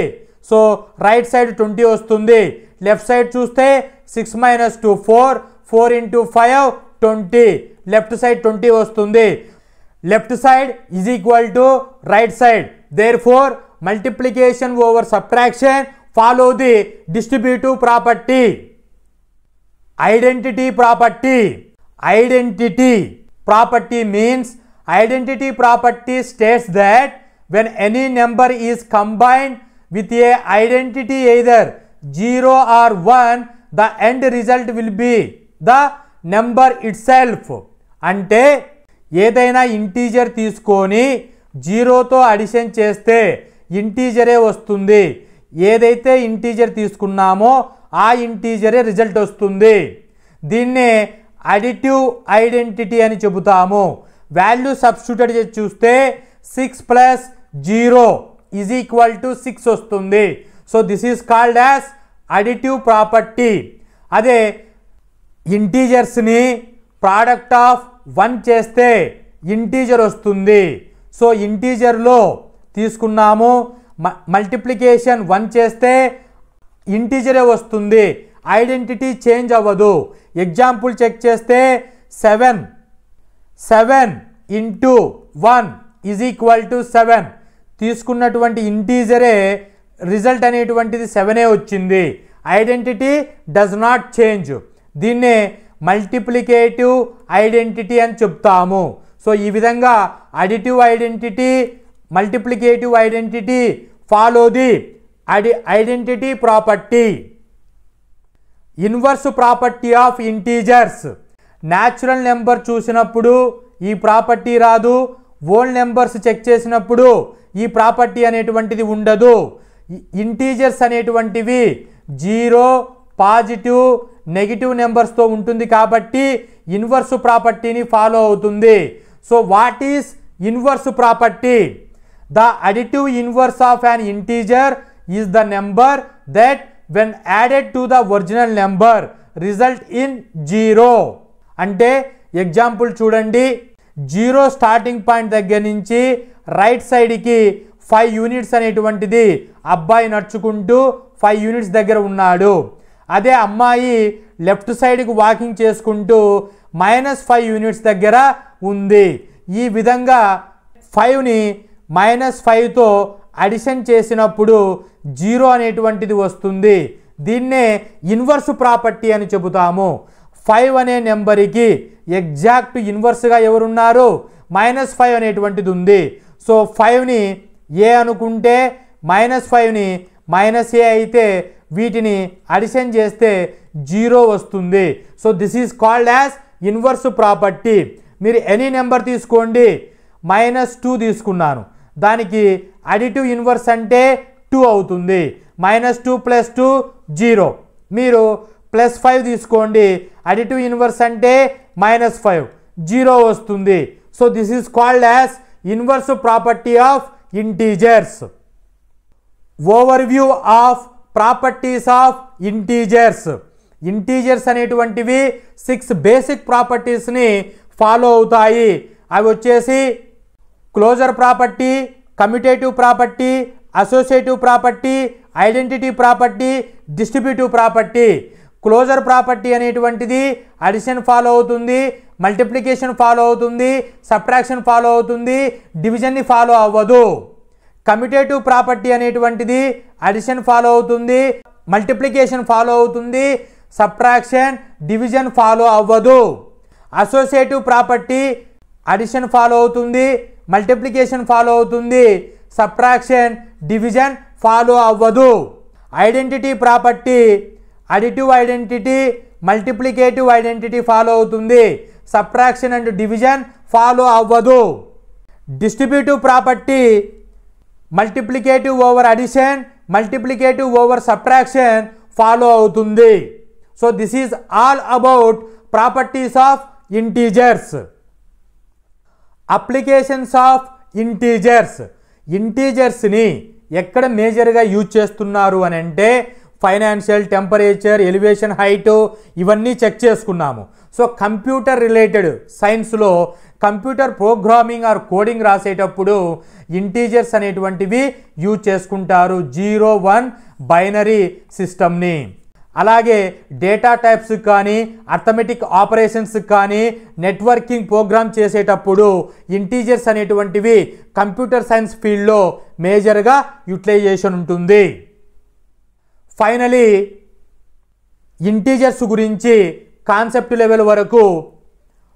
So right side 20 వస్తుంది. లెఫ్ట్ సైడ్ చూస్తే 6 మైనస్ 2 4, 4 ఇంటూ 5 20, లెఫ్ట్ సైడ్ 20 వస్తుంది. Left side is equal to right side. Therefore multiplication over subtraction follow the distributive property. Identity property. Identity property means identity property states that when any number is combined with a identity either 0 or 1, the end result will be the number itself. అంటే ఏదైనా integer తీసుకొని 0తో addition చేస్తే ఇంటీజరే వస్తుంది. ఏదైతే integer తీసుకున్నామో ఆ ఇంటీజరే result వస్తుంది. దీన్నే అడిటివ్ ఐడెంటిటీ అని చెబుతాము. వాల్యూ సబ్స్టిట్యూట్ చేసి చూస్తే 6 ప్లస్ 0 ఈజ్ ఈక్వల్ టు 6 వస్తుంది. So this is called as additive property. అదే ఇంటీజర్స్ని ప్రోడక్ట్ ఆఫ్ 1 చేస్తే ఇంటీజర్ వస్తుంది. సో ఇంటీజర్లో తీసుకున్నాము, మల్టిప్లికేషన్ 1 చేస్తే ఇంటీజరే వస్తుంది, ఐడెంటిటీ చేంజ్ అవ్వదు. ఎగ్జాంపుల్ చెక్ చేస్తే 7 ఇంటూ 1 ఈజ్ ఈక్వల్ టు 7 తీసుకున్నటువంటి ఇంటీజరే రిజల్ట్ అనేటువంటిది 7 వచ్చింది. Identity does not change. దీన్నే మల్టిప్లికేటివ్ ఐడెంటిటీ అని చెప్తాము. సో ఈ విధంగా additive identity, multiplicative identity follow the identity property. Inverse property of integers. Natural number చూసినప్పుడు ఈ ప్రాపర్టీ రాదు. హోల్ నెంబర్స్ చెక్ చేసినప్పుడు ఈ ప్రాపర్టీ అనేటువంటిది ఉండదు. ఇంటీజర్స్ అనేటువంటివి 0, పాజిటివ్, నెగిటివ్ నెంబర్స్తో ఉంటుంది కాబట్టి ఇన్వర్స్ ప్రాపర్టీని ఫాలో అవుతుంది. So what is inverse property? The additive inverse of an integer is the number that when added to the original number result in 0. అంటే ఎగ్జాంపుల్ చూడండి, 0 స్టార్టింగ్ పాయింట్ దగ్గర నుంచి right సైడ్కి 5 units అనేటువంటిది అబ్బాయి నడుచుకుంటూ 5 యూనిట్స్ దగ్గర ఉన్నాడు. అదే అమ్మాయి లెఫ్ట్ సైడ్కి వాకింగ్ చేసుకుంటూ -5 యూనిట్స్ దగ్గర ఉంది. ఈ విధంగా 5ని -5తో అడిషన్ చేసినప్పుడు 0 అనేటువంటిది వస్తుంది. దీన్నే ఇన్వర్స్ ప్రాపర్టీ అని చెబుతాము. 5 అనే నెంబర్కి ఎగ్జాక్ట్ ఇన్వర్స్గా ఎవరున్నారు? -5 అనేటువంటిది ఉంది. సో 5ని ఏ అనుకుంటే -5ని -a అయితే వీటిని అడిషన్ చేస్తే 0 వస్తుంది. So this is called as inverse property. మీరు ఎనీ నెంబర్ తీసుకోండి, -2 తీసుకున్నాను, దానికి అడిటివ్ ఇన్వర్స్ అంటే 2 అవుతుంది. -2 + 2 0. మీరు +5 తీసుకోండి, అడిటివ్ ఇన్వర్స్ అంటే -5 0 వస్తుంది. So this is called as inverse property of integers. Overview of properties of integers. Integers అనేటువంటివి 6 బేసిక్ ప్రాపర్టీస్ని ఫాలో అవుతాయి. అవి వచ్చేసి closure property, commutative property, associative property, identity property, distributive property. Closure property అనేటువంటిది addition follow అవుతుంది, multiplication follow అవుతుంది, subtraction follow అవుతుంది, డివిజన్ని ఫాలో అవ్వదు. కమ్యూటేటివ్ ప్రాపర్టీ అనేటువంటిది అడిషన్ ఫాలో అవుతుంది, మల్టిప్లికేషన్ ఫాలో అవుతుంది, సబ్ట్రాక్షన్, డివిజన్ ఫాలో అవ్వదు. అసోసియేటివ్ ప్రాపర్టీ అడిషన్ ఫాలో అవుతుంది, మల్టిప్లికేషన్ ఫాలో అవుతుంది, సబ్ట్రాక్షన్, డివిజన్ ఫాలో అవ్వదు. Identity property additive identity, multiplicative identity follow అవుతుంది. సబ్ట్రాక్షన్ అండ్ డివిజన్ ఫాలో అవ్వదు. Distributive property multiplicative over addition, multiplicative over subtraction follow అవుతుంది. So this is all about properties of integers. Applications of integers. ఇంటీజర్స్ని ఎక్కడ మేజర్గా use చేస్తున్నారు అని అంటే financial, temperature, elevation, height ఇవన్నీ చెక్ చేసుకున్నాము. సో కంప్యూటర్ రిలేటెడ్ సైన్స్లో కంప్యూటర్ ప్రోగ్రామింగ్ ఆర్ కోడింగ్ రాసేటప్పుడు ఇంటీజర్స్ అనేటువంటివి యూజ్ చేసుకుంటారు. 0-1 బైనరీ సిస్టమ్ని. అలాగే డేటా టైప్స్ కానీ, అర్థమెటిక్ ఆపరేషన్స్ కానీ, నెట్వర్కింగ్ ప్రోగ్రామ్ చేసేటప్పుడు ఇంటీజర్స్ అనేటువంటివి కంప్యూటర్ సైన్స్ ఫీల్డ్లో మేజర్గా యూటిలైజేషన్ ఉంటుంది. ఫైనలీ ఇంటీజర్స్ గురించి కాన్సెప్ట్ లెవెల్ వరకు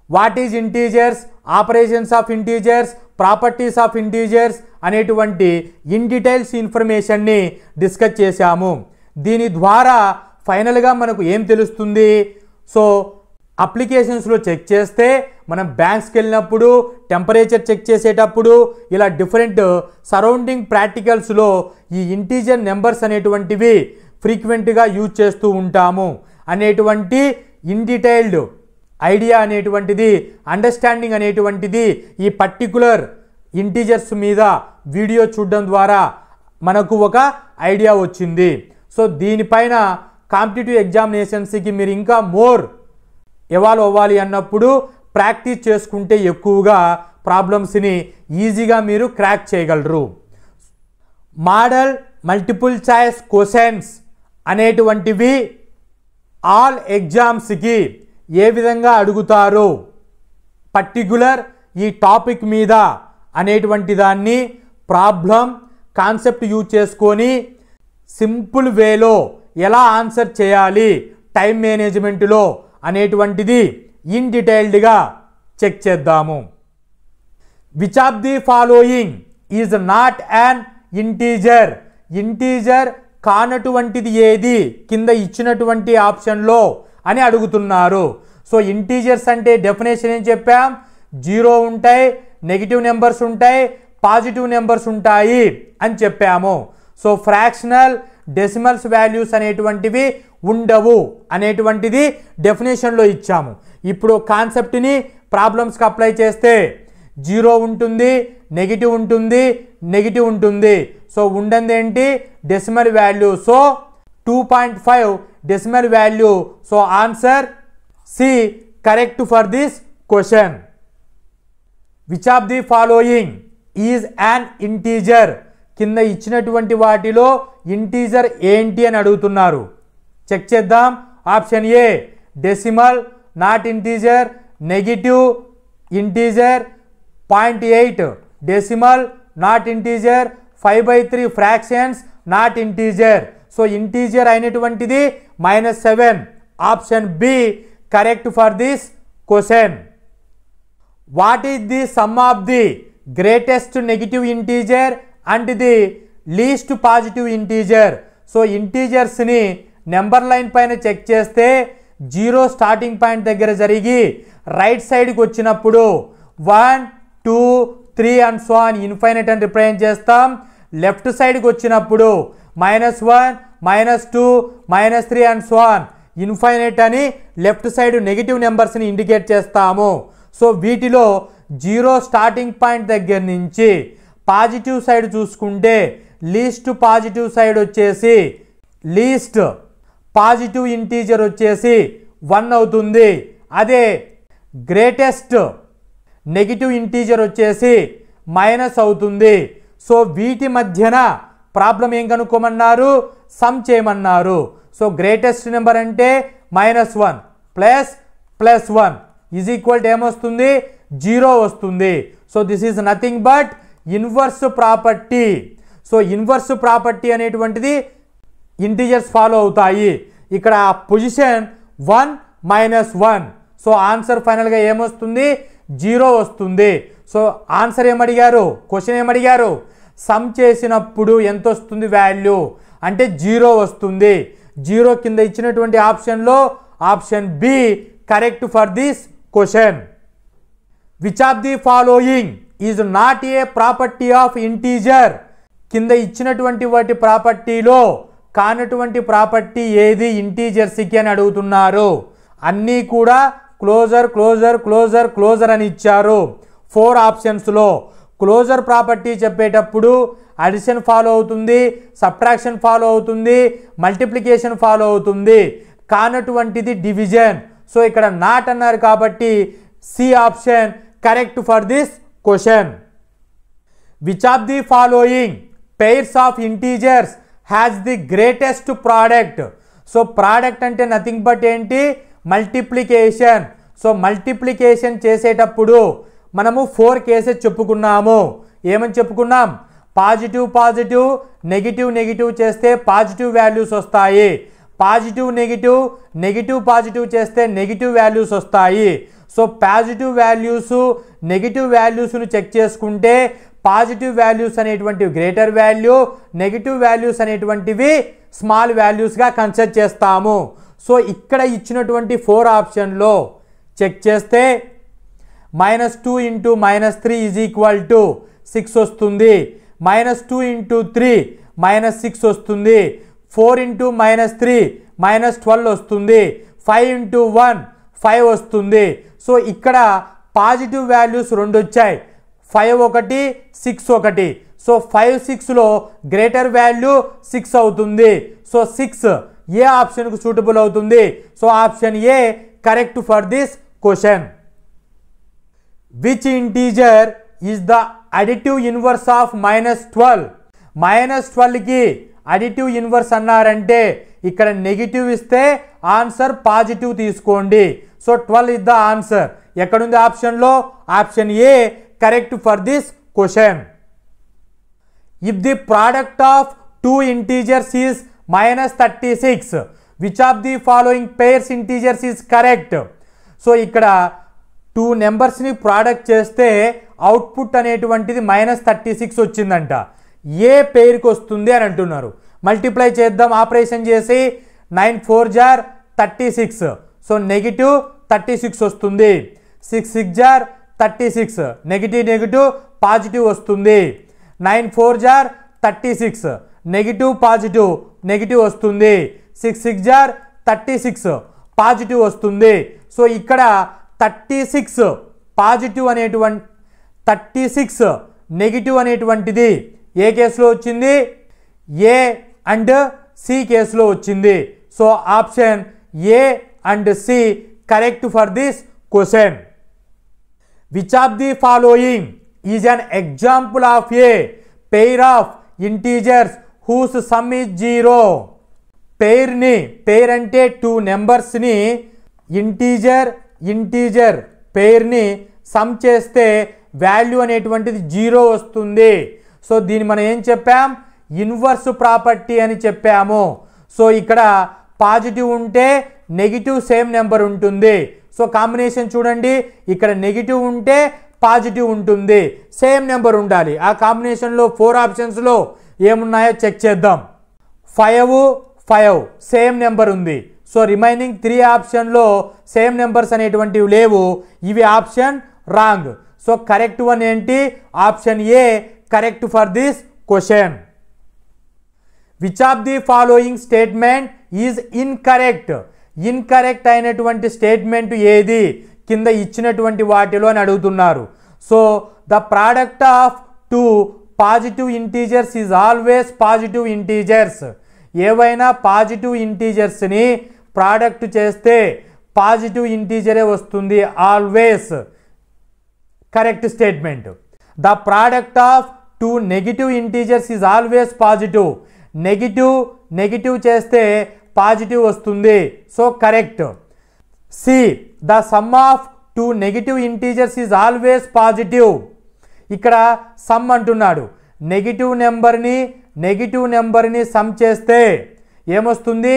what is integers, operations of integers, properties of integers అనేటువంటి ఇన్ డీటెయిల్స్ ఇన్ఫర్మేషన్ని డిస్కస్ చేశాము. దీని ద్వారా ఫైనల్గా మనకు ఏం తెలుస్తుంది? సో అప్లికేషన్స్లో చెక్ చేస్తే మనం బ్యాంక్స్కి వెళ్ళినప్పుడు, టెంపరేచర్ చెక్ చేసేటప్పుడు, ఇలా డిఫరెంట్ సరౌండింగ్ ప్రాక్టికల్స్లో ఈ ఇంటీజర్ నెంబర్స్ అనేటువంటివి ఫ్రీక్వెంట్గా యూజ్ చేస్తూ ఉంటాము అనేటువంటి ఇన్ డీటెయిల్డ్ ఐడియా అనేటువంటిది, అండర్స్టాండింగ్ అనేటువంటిది ఈ పర్టికులర్ ఇంటీజర్స్ మీద వీడియో చూడడం ద్వారా మనకు ఒక ఐడియా వచ్చింది. సో దీనిపైన కాంపిటేటివ్ ఎగ్జామినేషన్స్కి మీరు ఇంకా మోర్ ఎవాల్వ్ అవ్వాలి అన్నప్పుడు ప్రాక్టీస్ చేసుకుంటే ఎక్కువగా ప్రాబ్లమ్స్ని ఈజీగా మీరు క్రాక్ చేయగలరు. మోడల్ మల్టిపుల్ చాయిస్ క్వశ్చన్స్ అనేటువంటివి ఆల్ ఎగ్జామ్స్కి ఏ విధంగా అడుగుతారు, పర్టిక్యులర్ ఈ టాపిక్ మీద అనేటువంటి దాన్ని ప్రాబ్లం కాన్సెప్ట్ యూజ్ చేసుకొని సింపుల్ వేలో ఎలా ఆన్సర్ చేయాలి టైం మేనేజ్మెంట్లో అనేటువంటిది ఇన్ డీటెయిల్డ్గా చెక్ చేద్దాము. Which of the following is not an integer? Integer కానటువంటిది ఏది కింద ఇచ్చినటువంటి ఆప్షన్లో అని అడుగుతున్నారు. సో ఇంటీజర్స్ అంటే డెఫినేషన్ ఏం చెప్పాం? 0 ఉంటాయి, నెగిటివ్ నెంబర్స్ ఉంటాయి, పాజిటివ్ నెంబర్స్ ఉంటాయి అని చెప్పాము. సో ఫ్రాక్షనల్, డెసిమల్స్ వాల్యూస్ అనేటువంటివి ఉండవు అనేటువంటిది డెఫినేషన్లో ఇచ్చాము. ఇప్పుడు కాన్సెప్ట్ని ప్రాబ్లమ్స్కి అప్లై చేస్తే 0 ఉంటుంది, నెగిటివ్ ఉంటుంది, నెగిటివ్ ఉంటుంది. సో ఉండేది ఏంటి? Decimal value. So 2.5 decimal value. So answer C correct for this question. Which of the following is an integer? కింద ఇచ్చినటువంటి వాటిలో ఇంటీజర్ ఏంటి అని అడుగుతున్నారు. చెక్ చేద్దాం. Option A decimal, not integer, negative, integer, 0.8 decimal, not integer, 5/3 fractions, not integer. So integer అయినటువంటిది -7. Option B correct for this question. What is the sum of the greatest negative integer and the least positive integer? So ఇంటీజర్స్ని number line పైన check చేస్తే 0 starting point దగ్గర జరిగి right సైడ్కి వచ్చినప్పుడు 1, 2, 3 and so on infinite అని represent చేస్తాం. Left సైడ్కి వచ్చినప్పుడు -1, -2, -3 అండ్ సో ఆన్ ఇన్ఫైనైట్ అని లెఫ్ట్ సైడ్ నెగిటివ్ నెంబర్స్ని ఇండికేట్ చేస్తాము. సో వీటిలో 0 స్టార్టింగ్ పాయింట్ దగ్గర నుంచి పాజిటివ్ సైడ్ చూసుకుంటే లీస్ట్ పాజిటివ్ సైడ్ వచ్చేసి లీస్ట్ పాజిటివ్ ఇంటీజర్ వచ్చేసి 1 అవుతుంది. అదే గ్రేటెస్ట్ నెగిటివ్ ఇంటీజర్ వచ్చేసి మైనస్ అవుతుంది. సో వీటి మధ్యన ప్రాబ్లం ఏం కనుక్కోమన్నారు? సమ్ చేయమన్నారు. సో గ్రేటెస్ట్ నెంబర్ అంటే -1 ++1 ఈజ్ ఈక్వల్ టు ఏమొస్తుంది? 0 వస్తుంది. So this is nothing but inverse property. So inverse property అనేటువంటిది ఇంటీజర్స్ ఫాలో అవుతాయి. ఇక్కడ పొజిషన్ 1 -1. సో ఆన్సర్ ఫైనల్గా ఏమొస్తుంది? 0 వస్తుంది. సో ఆన్సర్ ఏమడిగారు? క్వశ్చన్ ఏమడిగారు? సమ్ చేసినప్పుడు ఎంత వస్తుంది వాల్యూ అంటే 0 వస్తుంది. 0 కింద ఇచ్చినటువంటి ఆప్షన్లో option B correct for this question. Which of the following is not a property of integer? కింద ఇచ్చినటువంటి వాటి ప్రాపర్టీలో కానటువంటి ప్రాపర్టీ ఏది ఇంటీజర్స్కి అని అడుగుతున్నారు. అన్నీ కూడా క్లోజర్ క్లోజర్ క్లోజర్ క్లోజర్ అని ఇచ్చారు. 4 ఆప్షన్స్లో క్లోజర్ ప్రాపర్టీ చెప్పేటప్పుడు అడిషన్ ఫాలో అవుతుంది, సబ్ట్రాక్షన్ ఫాలో అవుతుంది, మల్టిప్లికేషన్ ఫాలో అవుతుంది. కానటువంటిది డివిజన్. సో ఇక్కడ నాట్ అన్నారు కాబట్టి C option correct for this question. Which of the following pairs of integers has the greatest product? So product అంటే నథింగ్ బట్ ఏంటి మల్టిప్లికేషన్. సో మల్టిప్లికేషన్ చేసేటప్పుడు మనము 4 కేసెస్ చెప్పుకున్నాము. ఏమని చెప్పుకున్నాం? పాజిటివ్ పాజిటివ్ నెగిటివ్ నెగిటివ్ చేస్తే పాజిటివ్ వాల్యూస్ వస్తాయి, positive negative negative positive చేస్తే నెగిటివ్ వాల్యూస్ వస్తాయి. సో పాజిటివ్ వాల్యూస్ నెగిటివ్ వాల్యూస్ను చెక్ చేసుకుంటే పాజిటివ్ వాల్యూస్ అనేటువంటివి గ్రేటర్ వాల్యూ, నెగిటివ్ వాల్యూస్ అనేటువంటివి స్మాల్ వాల్యూస్గా కన్సిడర్ చేస్తాము. సో ఇక్కడ ఇచ్చినటువంటి 4 ఆప్షన్లో చెక్ చేస్తే -2 × -3 = 6 వస్తుంది, -2 × 3 -6 వస్తుంది, 4 × -3 -12 వస్తుంది, 5 × 1 5 వస్తుంది. సో ఇక్కడ పాజిటివ్ వాల్యూస్ 2 వచ్చాయి, 5 ఒకటి 6 ఒకటి. సో 5 6లో గ్రేటర్ వాల్యూ 6 అవుతుంది. సో 6 ఏ ఆప్షన్కు సూటబుల్ అవుతుంది? So option A correct for this question. Which integer is the additive inverse of -12? -12కి అడిటివ్ ఇన్వర్స్ అన్నారంటే ఇక్కడ నెగిటివ్ ఇస్తే ఆన్సర్ పాజిటివ్ తీసుకోండి. So 12 is the answer. ఎక్కడుంది ఆప్షన్లో? Option A correct for this question. If the product of 2 integers is -36, which of the following pairs integers is correct? So ఇక్కడ 2 నెంబర్స్ని product చేస్తే output అనేటువంటిది -36 వచ్చిందంట. ఏ పేరుకి వస్తుంది అని అంటున్నారు. మల్టిప్లై చేద్దాం ఆపరేషన్ చేసి. 9 4 jar 36. సో నెగిటివ్ 36 వస్తుంది. 6 6 jar 36. నెగిటివ్ నెగిటివ్ పాజిటివ్ వస్తుంది. 9 4 jar 36. నెగిటివ్ పాజిటివ్ నెగిటివ్ వస్తుంది. 6 6 jar 36 పాజిటివ్ వస్తుంది. సో ఇక్కడ 36 పాజిటివ్ అనేటువంటి 36 నెగిటివ్ అనేటువంటిది ఏ కేసులో వచ్చింది? ఏ అండ్ సి కేసులో వచ్చింది. So option A and C correct for this question. Which of the following is an example of a pair of integers whose sum is 0? Pair అంటే 2 నెంబర్స్ని ఇంటీజర్ పెయిర్ని సమ్ చేస్తే వాల్యూ అనేటువంటిది 0 వస్తుంది. సో దీన్ని మనం ఏం చెప్పాం? ఇన్వర్స్ ప్రాపర్టీ అని చెప్పాము. సో ఇక్కడ పాజిటివ్ ఉంటే నెగిటివ్ సేమ్ నెంబర్ ఉంటుంది. సో కాంబినేషన్ చూడండి, ఇక్కడ నెగిటివ్ ఉంటే పాజిటివ్ ఉంటుంది, సేమ్ నెంబర్ ఉండాలి. ఆ కాంబినేషన్లో 4 ఆప్షన్స్లో ఏమున్నాయో చెక్ చేద్దాం. 5 5 సేమ్ నెంబర్ ఉంది. సో రిమైనింగ్ 3 ఆప్షన్లో సేమ్ నెంబర్స్ అనేటువంటివి లేవు. ఇవి option wrong. So correct one ఏంటి? Option A correct for this question. Which of the following statement is incorrect? Incorrect అయినటువంటి స్టేట్మెంట్ ఏది కింద ఇచ్చినటువంటి వాటిలో అని అడుగుతున్నారు. So the product of 2 positive integers is always positive integers. ఏవైనా పాజిటివ్ ఇంటీజర్స్ని ప్రోడక్ట్ చేస్తే పాజిటివ్ ఇంటీజరే వస్తుంది always. Correct statement. The product of 2 negative integers is always positive. Negative చేస్తే పాజిటివ్ వస్తుంది. So correct. C the sum of 2 negative integers is always positive. ఇక్కడ sum అంటున్నాడు. Negative నెంబర్ని సమ్ చేస్తే ఏమొస్తుంది?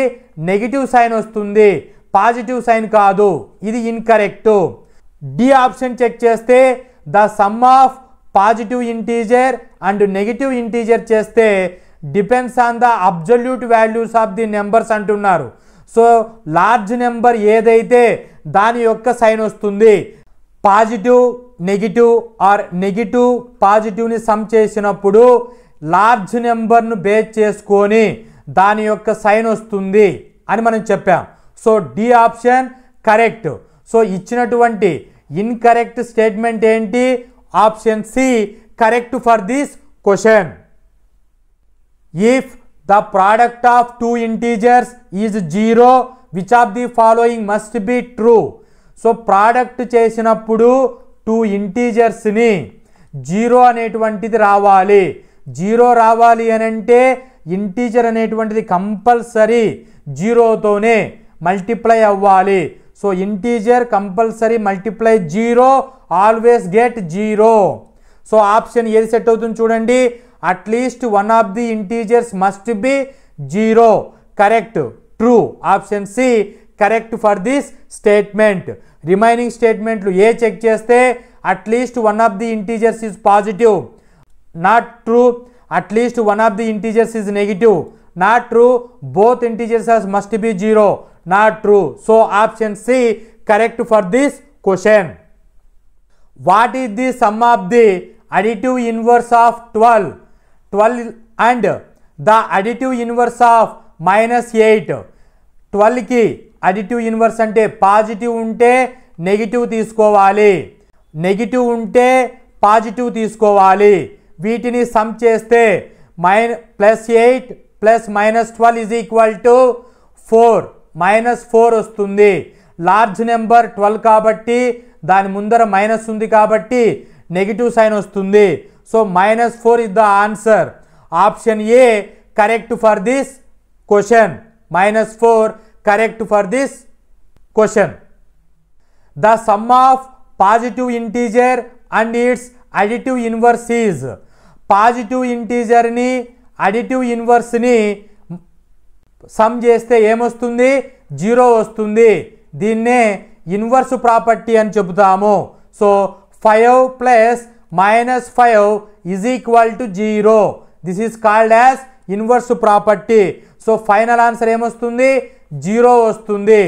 నెగిటివ్ సైన్ వస్తుంది, పాజిటివ్ సైన్ కాదు. ఇది ఇన్కరెక్ట్. డి ఆప్షన్ చెక్ చేస్తే the sum of positive integer and negative integer చేస్తే depends on the absolute values of the numbers అంటున్నారు. సో లార్జ్ నెంబర్ ఏదైతే దాని యొక్క సైన్ వస్తుంది. పాజిటివ్ నెగిటివ్ ఆర్ నెగిటివ్ పాజిటివ్ని సమ్ చేసినప్పుడు లార్జ్ నెంబర్ను బేస్ చేసుకొని దాని యొక్క సైన్ వస్తుంది అని మనం చెప్పాం. So D option correct. So ఇచ్చినటువంటి ఇన్కరెక్ట్ స్టేట్మెంట్ ఏంటి? Option C correct for this question. If the product of two integers is 0 which of the following must be true. So product చేసినప్పుడు టూ ఇంటీజర్స్ని 0 అనేటువంటిది రావాలి. 0 రావాలి అని అంటే ఇంటీజర్ అనేటువంటిది కంపల్సరీ 0తోనే మల్టిప్లై అవ్వాలి. So integer compulsory multiply 0 always get 0. So option ఏది సెట్ అవుతుంది చూడండి. At least one of the integers must be 0. Correct, true. Option C correct for this statement. Remaining స్టేట్మెంట్లు ఏ చెక్ చేస్తే at least one of the integers is positive, not true. At least one of the integers is negative, not true. Both integers must be 0, not true. So option C correct for this question. What is the sum of the additive inverse of 12 and the additive inverse of -8? 12కి additive inverse అంటే positive ఉంటే negative తీసుకోవాలి, negative ఉంటే positive తీసుకోవాలి. వీటిని some చేస్తే +8 + -12 is equal to 4, -4 వస్తుంది. Large number 12 కాబట్టి దాని ముందర మైనస్ ఉంది కాబట్టి నెగిటివ్ సైన్ వస్తుంది. So -4 is the answer. Option A correct for this question. -4 correct for this question. The sum of positive integer and its additive inverse is. Positive ఇంటీజర్ని additive ఇన్వర్స్ని sum చేస్తే ఏమొస్తుంది? 0 వస్తుంది. దీన్నే ఇన్వర్స్ ప్రాపర్టీ అని చెబుతాము. So 5 + -5 is equal to 0. This is called as inverse property. So final answer ఏమొస్తుంది? 0 వస్తుంది.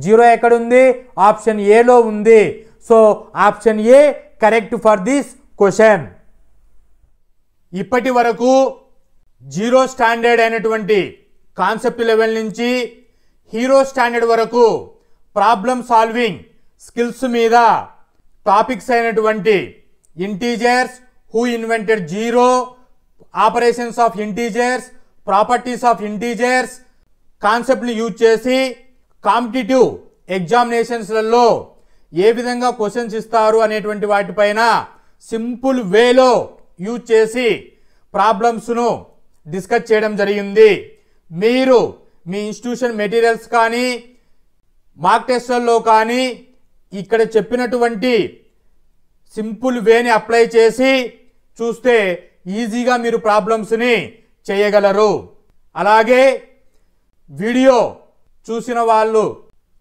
0 ఎక్కడుంది? ఆప్షన్ ఏలో ఉంది. So option A correct for this question. ఇప్పటి వరకు 0 స్టాండర్డ్ అయినటువంటి కాన్సెప్ట్ లెవెల్ నుంచి హీరో స్టాండర్డ్ వరకు ప్రాబ్లమ్ సాల్వింగ్ స్కిల్స్ మీద టాపిక్స్ అయినటువంటి integers, who invented 0, operations of integers, properties of integers కాన్సెప్ట్ని యూజ్ చేసి కాంపిటిటివ్ ఎగ్జామినేషన్స్లలో ఏ విధంగా క్వశ్చన్స్ ఇస్తారు అనేటువంటి వాటిపైన సింపుల్ వేలో యూజ్ చేసి ప్రాబ్లమ్స్ను డిస్కస్ చేయడం జరిగింది. మీరు మీ ఇన్స్టిట్యూషన్ మెటీరియల్స్ కానీ మార్క్ టెస్ట్లలో కానీ ఇక్కడ చెప్పినటువంటి సింపుల్ వేని అప్లై చేసి చూస్తే ఈజీగా మీరు ప్రాబ్లమ్స్ని చేయగలరు. అలాగే వీడియో చూసిన వాళ్ళు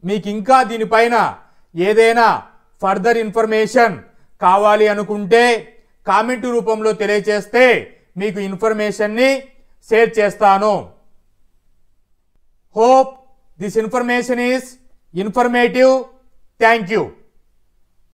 మీకు ఇంకా దీనిపైన ఏదైనా ఫర్దర్ ఇన్ఫర్మేషన్ కావాలి అనుకుంటే కామెంట్ రూపంలో తెలియచేస్తే మీకు ఇన్ఫర్మేషన్ని షేర్ చేస్తాను. Hope this information is informative. Thank you.